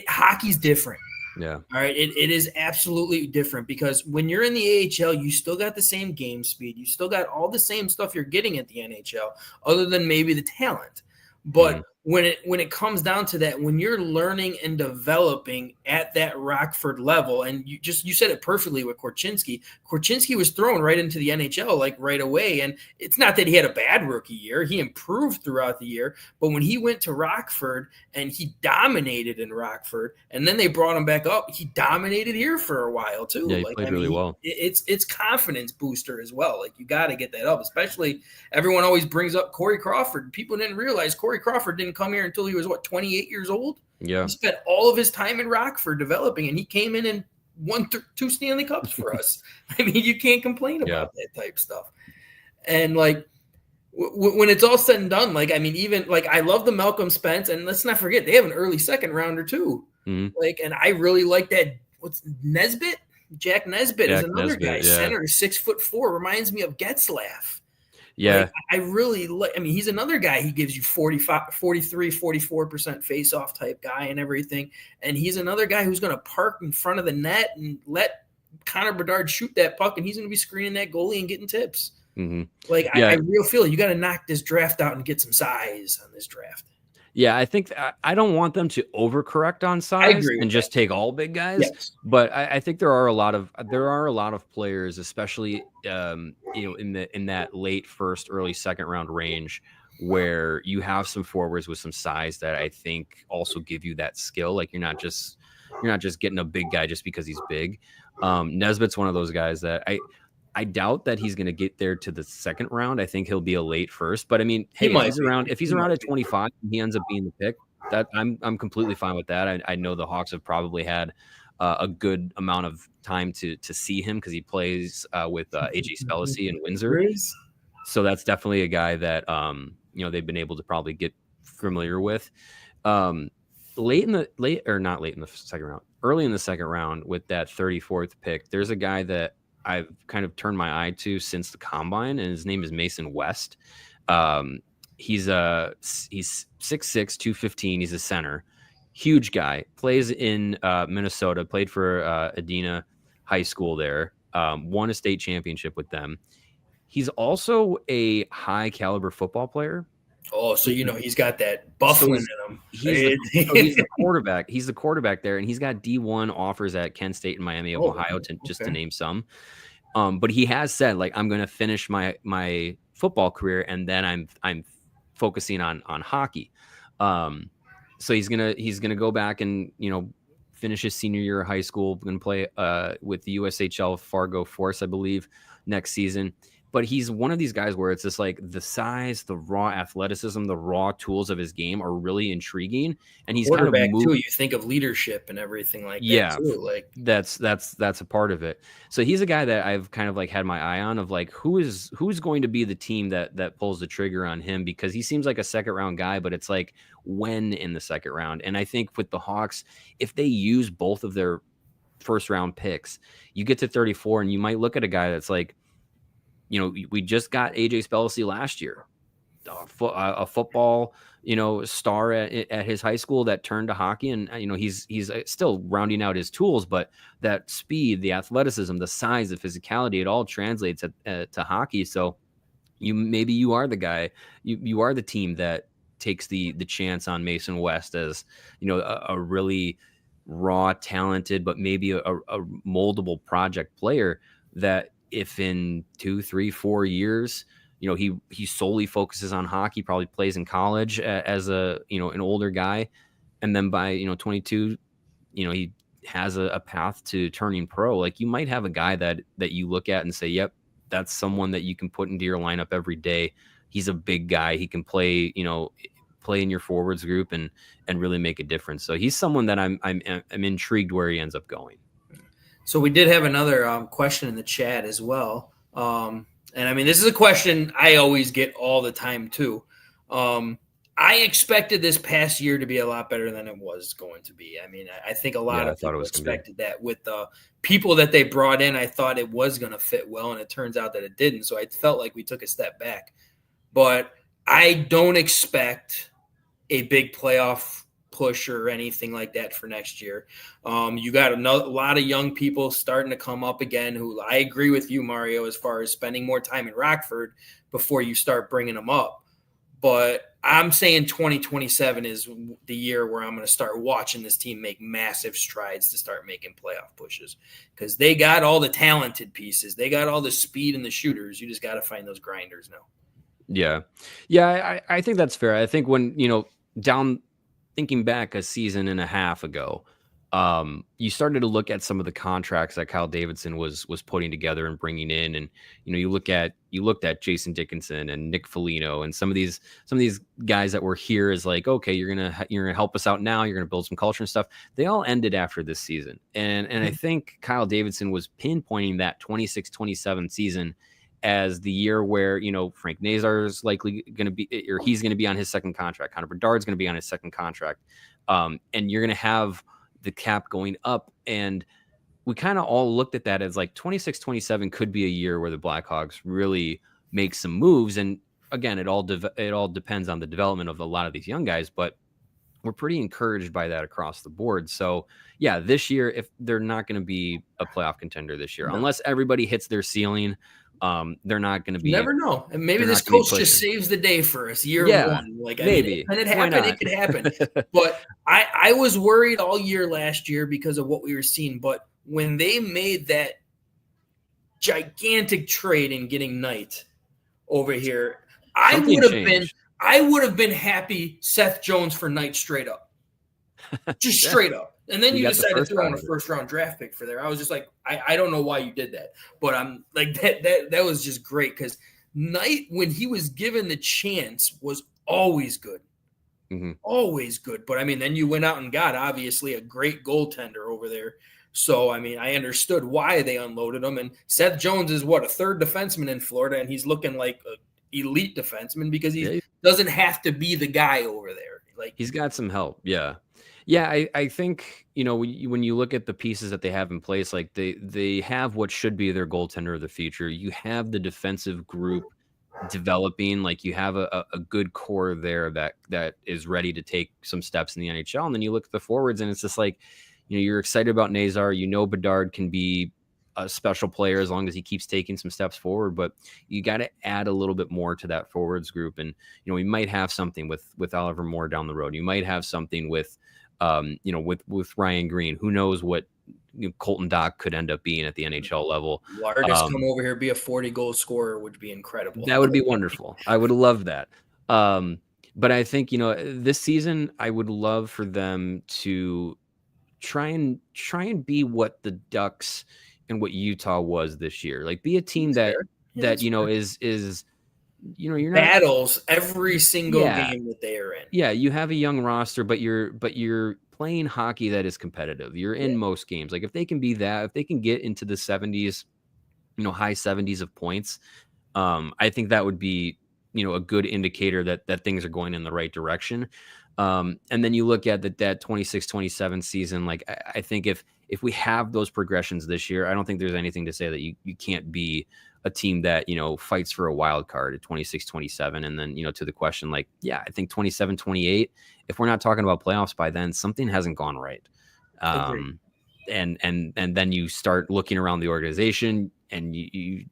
[SPEAKER 1] Hockey's different.
[SPEAKER 5] Yeah.
[SPEAKER 1] All right. It is absolutely different because when you're in the AHL, you still got the same game speed. You still got all the same stuff you're getting at the NHL, other than maybe the talent. But when it comes down to that, when you're learning and developing at that Rockford level, and you said it perfectly with Korchinski. Korchinski was thrown right into the NHL like right away, and it's not that he had a bad rookie year; he improved throughout the year. But when he went to Rockford and he dominated in Rockford, and then they brought him back up, he dominated here for a while too.
[SPEAKER 5] Yeah, he played really well.
[SPEAKER 1] It's confidence booster as well. Like you got to get that up, especially everyone always brings up Corey Crawford. People didn't realize Corey Crawford didn't come here until he was 28 years old.
[SPEAKER 5] Yeah,
[SPEAKER 1] he spent all of his time in Rockford developing, and he came in and won 2 Stanley Cups for us. I mean, you can't complain about that type stuff. And like when it's all said and done, like I mean, even like I love the Malcolm Spence, and let's not forget they have an early second rounder too. Like, and I really like that. What's Nesbitt? Jack Nesbitt is another guy. Yeah. Center, 6'4", reminds me of Getzlaff.
[SPEAKER 5] Yeah.
[SPEAKER 1] Like, I really like, I mean, he's another guy. He gives you 45, 43, 44% face-off type guy and everything. And he's another guy who's going to park in front of the net and let Connor Bedard shoot that puck, and he's going to be screening that goalie and getting tips. Like, I real feel you got to knock this draft out and get some size on this draft.
[SPEAKER 5] Yeah, I think I don't want them to overcorrect on size and just take all big guys.
[SPEAKER 1] Yes.
[SPEAKER 5] But I think there are a lot of players, especially in that late first, early second round range, where you have some forwards with some size that I think also give you that skill. Like you're not just getting a big guy just because he's big. Nesbitt's one of those guys that I doubt that he's going to get there to the second round. I think he'll be a late first, but I mean, hey, if he's around at 25, and he ends up being the pick, that I'm completely fine with that. I know the Hawks have probably had a good amount of time to see him because he plays with AJ Spellacy in Windsor. So that's definitely a guy that they've been able to probably get familiar with. Early in the second round with that 34th pick, there's a guy that I've kind of turned my eye to since the combine, and his name is Mason West. He's 6'6", 215. He's a center, huge guy. Plays in Minnesota. Played for Adena High School there. Won a state championship with them. He's also a high caliber football player.
[SPEAKER 1] Oh, so he's got that buffling in him.
[SPEAKER 5] He's the quarterback. He's the quarterback there, and he's got D1 offers at Kent State and Miami of Ohio, to name some. But he has said, like, I'm going to finish my football career, and then I'm focusing on hockey. So he's gonna go back and finish his senior year of high school. Going to play with the USHL Fargo Force, I believe, next season. but he's one of these guys where it's just like the size, the raw athleticism, the raw tools of his game are really intriguing. And he's kind of
[SPEAKER 1] Quarterback
[SPEAKER 5] moved.
[SPEAKER 1] too. You think of leadership and everything like that too. Like
[SPEAKER 5] that's a part of it. So he's a guy that I've kind of like had my eye on of like who's going to be the team that pulls the trigger on him, because he seems like a second round guy, but it's like when in the second round. And I think with the Hawks, if they use both of their first round picks, you get to 34 and you might look at a guy that's like, you know, we just got AJ Spelliscy last year, a football, you know, star at his high school that turned to hockey. And, you know, he's still rounding out his tools, but that speed, the athleticism, the size, the physicality, it all translates to hockey. So you are the guy, you are the team that takes the chance on Mason West as, you know, a really raw, talented, but maybe a moldable project player that if in 2, 3, 4 years, you know, he solely focuses on hockey, probably plays in college as a, you know, an older guy. And then by, you know, 22, you know, he has a path to turning pro. Like you might have a guy that you look at and say, yep, that's someone that you can put into your lineup every day. He's a big guy. He can play, you know, play in your forwards group and really make a difference. So he's someone that I'm intrigued where he ends up going.
[SPEAKER 1] So we did have another question in the chat as well. And I mean, this is a question I always get all the time too. I expected this past year to be a lot better than it was going to be. I mean, I think a lot of people expected that with the people that they brought in. I thought it was going to fit well, and it turns out that it didn't. So I felt like we took a step back. But I don't expect a big playoff push or anything like that for next year. You got a lot of young people starting to come up again who I agree with you, Mario, as far as spending more time in Rockford before you start bringing them up. But I'm saying 2027 is the year where I'm going to start watching this team make massive strides to start making playoff pushes, because they got all the talented pieces. They got all the speed and the shooters. You just got to find those grinders now.
[SPEAKER 5] Yeah. I think that's fair. I think when, you know, thinking back a season and a half ago, you started to look at some of the contracts that Kyle Davidson was putting together and bringing in, and you know, you looked at Jason Dickinson and Nick Foligno and some of these guys that were here as like, okay, you're gonna help us out now, you're gonna build some culture and stuff. They all ended after this season, and I think Kyle Davidson was pinpointing that 26-27 season as the year where, you know, Frank Nazar's likely going to be, or he's going to be on his second contract. Connor Bedard's going to be on his second contract. And you're going to have the cap going up. And we kind of all looked at that as like 26-27 could be a year where the Blackhawks really make some moves. And again, it all depends on the development of a lot of these young guys, but we're pretty encouraged by that across the board. So yeah, this year, if they're not going to be a playoff contender this year, unless everybody hits their ceiling, they're not going to be.
[SPEAKER 1] You never know. And maybe this coach just saves the day for us year one. Like, maybe. I mean, it could happen. But I was worried all year last year because of what we were seeing. But when they made that gigantic trade in getting Knight over here, I would have been happy Seth Jones for Knight straight up. Just straight up. And then you decided to throw in a first-round draft pick for there. I was just like, I don't know why you did that. But I'm like, that was just great, because Knight, when he was given the chance, was always good. Mm-hmm. Always good. But, I mean, then you went out and got, obviously, a great goaltender over there. So, I mean, I understood why they unloaded him. And Seth Jones is, a third defenseman in Florida, and he's looking like an elite defenseman because he doesn't have to be the guy over there. Like,
[SPEAKER 5] he's got some help, yeah. Yeah, I think, you know, when you look at the pieces that they have in place, like they have what should be their goaltender of the future. You have the defensive group developing, like you have a good core there that is ready to take some steps in the NHL. And then you look at the forwards and it's just like, you know, you're excited about Nazar. You know, Bedard can be a special player as long as he keeps taking some steps forward, but you got to add a little bit more to that forwards group. And, you know, we might have something with Oliver Moore down the road. You might have something with, you know, with Ryan Green. Who knows what Colton Dock could end up being at the NHL level.
[SPEAKER 1] Largest come over here, be a 40-goal scorer would be incredible.
[SPEAKER 5] That would be wonderful. I would love that. But I think, you know, this season I would love for them to try and be what the Ducks and what Utah was this year. Like, be a team that that, is you're not
[SPEAKER 1] battles every single
[SPEAKER 5] Yeah.
[SPEAKER 1] game that they are in.
[SPEAKER 5] Yeah, you have a young roster, but you're playing hockey that is competitive. You're in most games. Like if they can get into the 70s, high 70s of points, I think that would be, a good indicator that things are going in the right direction. And then you look at that 26-27 season. Like I think if we have those progressions this year, I don't think there's anything to say that you can't be a team that, fights for a wild card at 26-27. And then, to the question, like, yeah, I think 27-28, if we're not talking about playoffs by then, something hasn't gone right. And then you start looking around the organization and you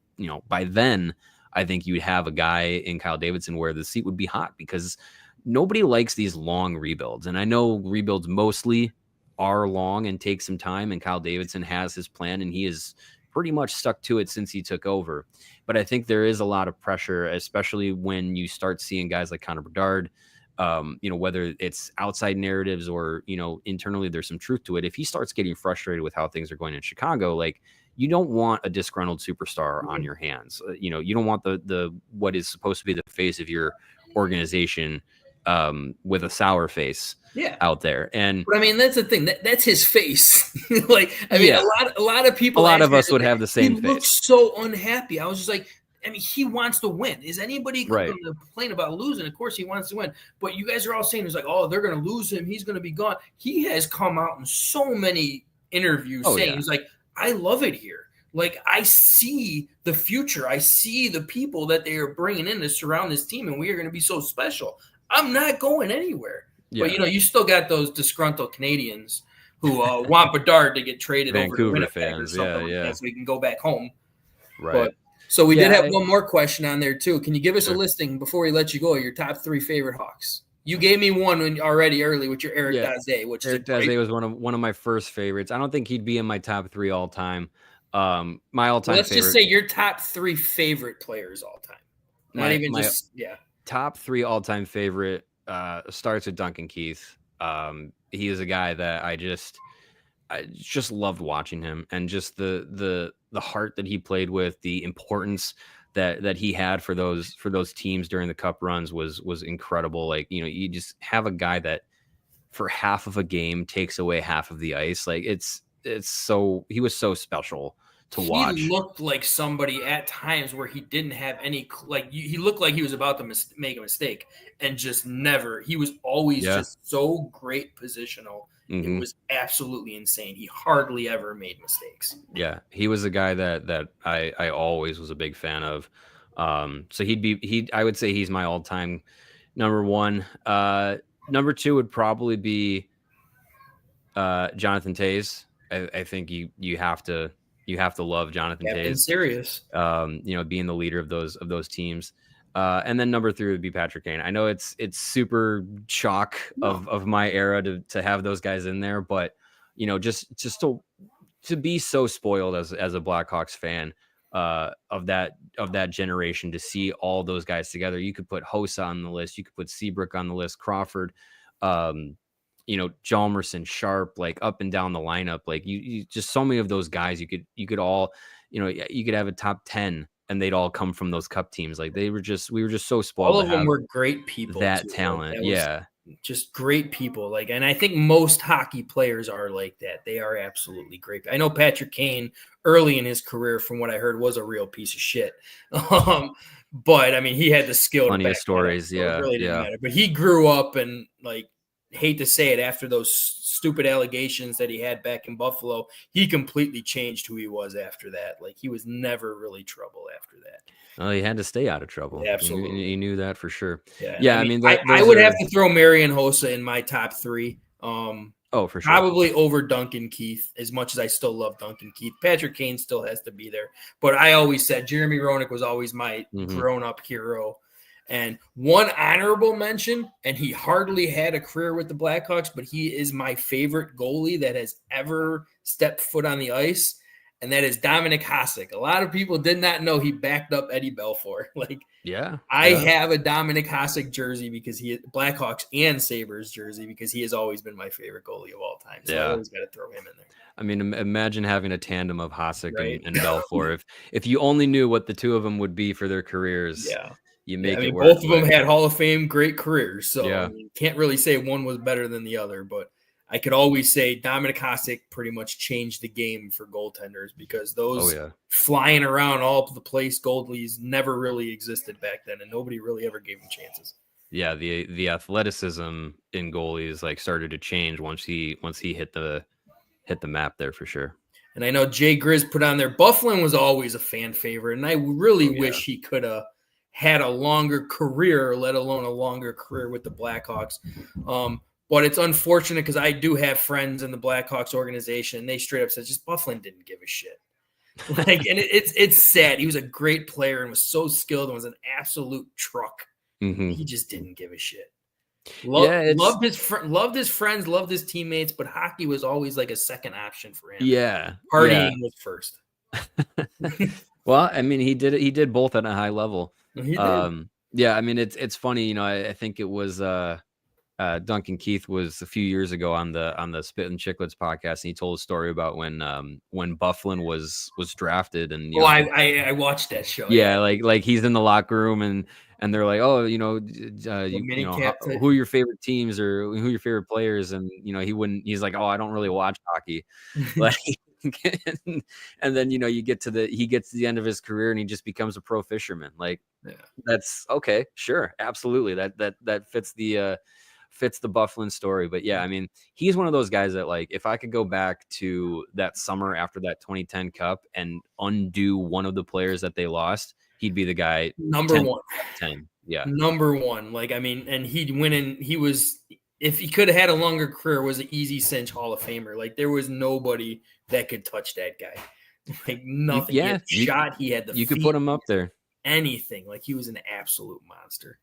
[SPEAKER 5] by then I think you'd have a guy in Kyle Davidson where the seat would be hot, because nobody likes these long rebuilds. And I know rebuilds mostly are long and take some time, and Kyle Davidson has his plan and he is pretty much stuck to it since he took over. But I think there is a lot of pressure, especially when you start seeing guys like Connor Bedard, whether it's outside narratives or, internally there's some truth to it. If he starts getting frustrated with how things are going in Chicago, like, you don't want a disgruntled superstar on your hands. You don't want the what is supposed to be the face of your organization with a sour face out there.
[SPEAKER 1] But I mean, that's the thing. That's his face. A lot of people,
[SPEAKER 5] a lot of us would have the same face.
[SPEAKER 1] He looks so unhappy. I was just like, I mean, he wants to win. Is anybody going to complain about losing? Of course he wants to win. But you guys are all saying it's like, oh, they're going to lose him. He's going to be gone. He has come out in so many interviews saying, he's like, I love it here. Like, I see the future. I see the people that they are bringing in to surround this team, and we are going to be so special. I'm not going anywhere. Yeah. But, you still got those disgruntled Canadians who want Bedard to get traded
[SPEAKER 5] Vancouver
[SPEAKER 1] over to Winnipeg
[SPEAKER 5] fans.
[SPEAKER 1] or something like that, so he can go back home.
[SPEAKER 5] Right.
[SPEAKER 1] But, so we did have one more question on there, too. Can you give us a listing before we let you go, your top 3 favorite Hawks? You gave me one already early with your Eric Daze, which
[SPEAKER 5] Eric Daze was one of my first favorites. I don't think he'd be in my top 3 all time. My all time.
[SPEAKER 1] Let's just say your top 3 favorite players all time.
[SPEAKER 5] Top 3 all time favorite starts with Duncan Keith. He is a guy that I just loved watching him, and just the heart that he played with, the importance that he had for those teams during the cup runs was incredible. Like, you just have a guy that for half of a game takes away half of the ice. Like, he was so special to watch.
[SPEAKER 1] He looked like somebody at times where he didn't have any, he looked like he was about to make a mistake and just never. He was always just so great positional. Mm-hmm. It was absolutely insane. He hardly ever made mistakes.
[SPEAKER 5] Yeah, he was a guy that I always was a big fan of. So I would say he's my all-time number 1. Number 2 would probably be Jonathan Toews. I think you have to love Jonathan Toews.
[SPEAKER 1] Serious.
[SPEAKER 5] Being the leader of those teams. And then number 3 would be Patrick Kane. I know it's super shock of my era to have those guys in there, but just to be so spoiled as a Blackhawks fan of that generation, to see all those guys together. You could put Hossa on the list, you could put Seabrook on the list, Crawford, Hjalmarsson, Sharp, like up and down the lineup. Like you just so many of those guys, you could all, you could have a top 10 and they'd all come from those cup teams. Like we were just so spoiled.
[SPEAKER 1] All of them were great people.
[SPEAKER 5] That too. Talent. That
[SPEAKER 1] just great people. Like, and I think most hockey players are like that. They are absolutely great. I know Patrick Kane early in his career, from what I heard, was a real piece of shit. But I mean, he had the skill.
[SPEAKER 5] Plenty of stories.
[SPEAKER 1] It really didn't matter. But he grew up, and hate to say it, after those stupid allegations that he had back in Buffalo, he completely changed who he was after that. Like, he was never really trouble after that.
[SPEAKER 5] Well, he had to stay out of trouble.
[SPEAKER 1] Yeah, absolutely.
[SPEAKER 5] He knew that for sure.
[SPEAKER 1] Yeah. I mean, I would have to throw Marian Hossa in my top 3.
[SPEAKER 5] For sure.
[SPEAKER 1] Probably over Duncan Keith, as much as I still love Duncan Keith. Patrick Kane still has to be there. But I always said Jeremy Roenick was always my grown-up hero. And one honorable mention, and he hardly had a career with the Blackhawks, but he is my favorite goalie that has ever stepped foot on the ice. and that is Dominic Hasek. A lot of people did not know he backed up Eddie Belfour. I have a Dominic Hasek jersey because he Blackhawks and Sabres jersey because he has always been my favorite goalie of all time. So I always got to throw him in there.
[SPEAKER 5] I mean, imagine having a tandem of Hasek and Belfour. If you only knew what the two of them would be for their careers, you make it work.
[SPEAKER 1] Both of them had Hall of Fame great careers, so I mean, can't really say one was better than the other. But I could always say Dominic Hasek pretty much changed the game for goaltenders because those flying around all over the place goalies never really existed back then, and nobody really ever gave them chances. Yeah,
[SPEAKER 5] the athleticism in goalies started to change once he hit the map there for sure.
[SPEAKER 1] And I know Jay Grizz put on there, Byfuglien was always a fan favorite, and I really wish he could have had a longer career, let alone a longer career with the Blackhawks. But it's unfortunate because I do have friends in the Blackhawks organization, and they straight up said just Byfuglien didn't give a shit. And it's sad. He was a great player and was so skilled and was an absolute truck.
[SPEAKER 5] Mm-hmm.
[SPEAKER 1] He just didn't give a shit. Loved his friends, loved his teammates, but hockey was always like a second option for him.
[SPEAKER 5] Yeah,
[SPEAKER 1] partying was first.
[SPEAKER 5] Well, I mean, he did both at a high level.
[SPEAKER 1] He did.
[SPEAKER 5] Yeah, I mean, it's funny. I think it was Duncan Keith was a few years ago on the Spit and Chicklets podcast, and he told a story about when Byfuglien was drafted, and
[SPEAKER 1] I watched that show.
[SPEAKER 5] Yeah, like he's in the locker room and they're like, oh, who are your favorite teams or who are your favorite players, and he's like, oh, I don't really watch hockey, and then he gets to the end of his career and he just becomes a pro fisherman. That's okay, sure, absolutely, that fits the Byfuglien story. But yeah, I mean, he's one of those guys that if I could go back to that summer after that 2010 Cup and undo one of the players that they lost, he'd be the guy.
[SPEAKER 1] Number 1.
[SPEAKER 5] 10. Yeah.
[SPEAKER 1] Number 1. And he'd win in. He was, if he could have had a longer career, was an easy cinch Hall of Famer. There was nobody that could touch that guy. Nothing.
[SPEAKER 5] Yeah.
[SPEAKER 1] He had shot. He had the
[SPEAKER 5] You could put him up there.
[SPEAKER 1] Anything. He was an absolute monster.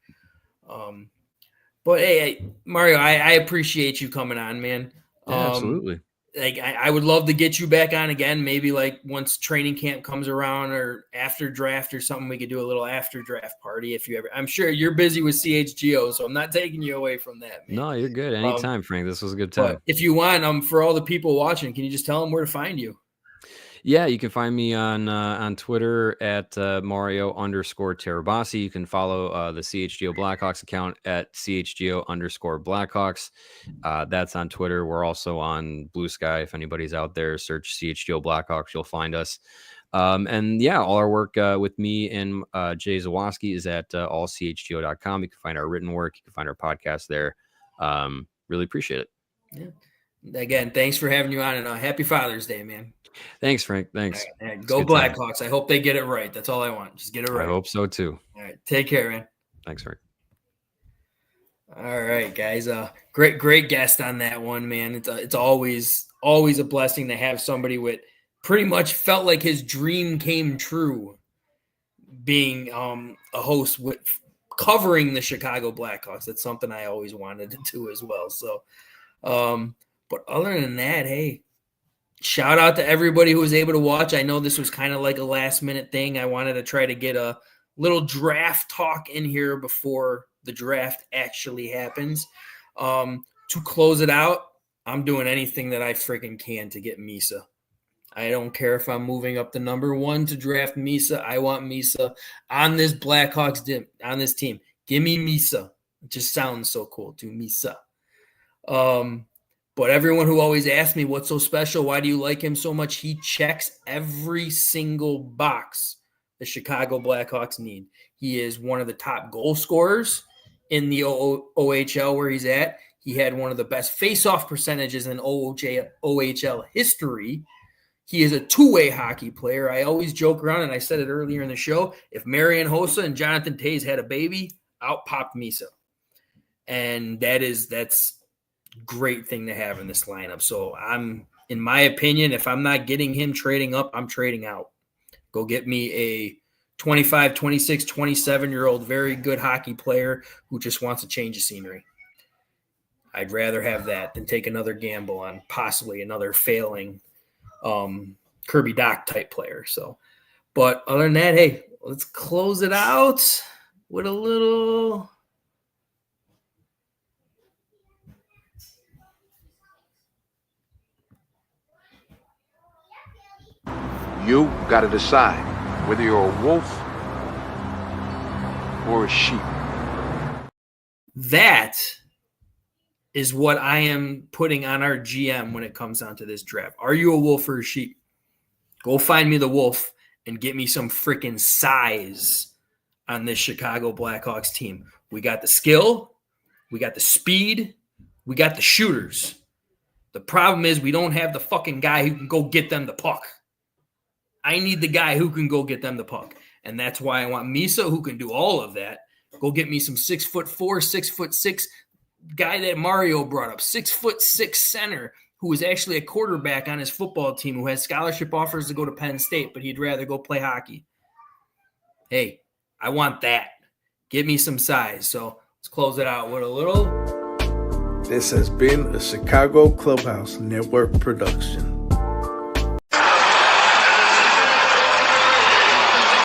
[SPEAKER 1] But hey, Mario, I appreciate you coming on, man.
[SPEAKER 5] Yeah, absolutely.
[SPEAKER 1] I would love to get you back on again. Maybe once training camp comes around or after draft or something, we could do a little after draft party if you ever. I'm sure you're busy with CHGO, so I'm not taking you away from that, man.
[SPEAKER 5] No, you're good. Anytime, Frank. This was a good time.
[SPEAKER 1] If you want, for all the people watching, can you just tell them where to find you?
[SPEAKER 5] Yeah, you can find me on Twitter at Mario_Terabasi. You can follow the CHGO Blackhawks account at CHGO_Blackhawks. That's on Twitter. We're also on Blue Sky. If anybody's out there, search CHGO Blackhawks, you'll find us. And yeah, all our work with me and Jay Zawoski is at allchgo.com. You can find our written work. You can find our podcast there. Really appreciate it.
[SPEAKER 1] Yeah. Again, thanks for having you on, and happy Father's Day, man.
[SPEAKER 5] Thanks, Frank. Thanks.
[SPEAKER 1] All right. Go Blackhawks. I hope they get it right. That's all I want. Just get it right.
[SPEAKER 5] I hope so too.
[SPEAKER 1] All right. Take care, man.
[SPEAKER 5] Thanks, Frank.
[SPEAKER 1] All right, guys. Great guest on that one, man. It's always a blessing to have somebody with pretty much felt like his dream came true, being a host with covering the Chicago Blackhawks. That's something I always wanted to do as well. So, but other than that, hey. Shout out to everybody who was able to watch. I know this was kind of like a last minute thing. I wanted to try to get a little draft talk in here before the draft actually happens. To close it out, I'm doing anything that I freaking can to get Misa. I don't care if I'm moving up to number 1 to draft Misa. I want Misa on this Blackhawks on this team. Give me Misa. It just sounds so cool to Misa. But everyone who always asks me, what's so special? Why do you like him so much? He checks every single box the Chicago Blackhawks need. He is one of the top goal scorers in the OHL where he's at. He had one of the best face-off percentages in OHL history. He is a two-way hockey player. I always joke around, and I said it earlier in the show, if Marian Hossa and Jonathan Toews had a baby, out popped Misa. And that's great thing to have in this lineup. So in my opinion, if I'm not getting him trading up, I'm trading out. Go get me a 25, 26, 27-year-old very good hockey player who just wants to change the scenery. I'd rather have that than take another gamble on possibly another failing Kirby Doc type player. So, but other than that, hey, let's close it out with a little.
[SPEAKER 6] You got to decide whether you're a wolf or a sheep.
[SPEAKER 1] That is what I am putting on our GM when it comes down to this draft. Are you a wolf or a sheep? Go find me the wolf and get me some freaking size on this Chicago Blackhawks team. We got the skill, we got the speed, we got the shooters. The problem is we don't have the fucking guy who can go get them the puck. I need the guy who can go get them the puck. And that's why I want Misa, who can do all of that. Go get me some 6'4", 6'6" guy that Mario brought up, 6'6" center who is actually a quarterback on his football team who has scholarship offers to go to Penn State, but he'd rather go play hockey. Hey, I want that. Give me some size. So let's close it out with a little.
[SPEAKER 3] This has been a Chicago Clubhouse Network production.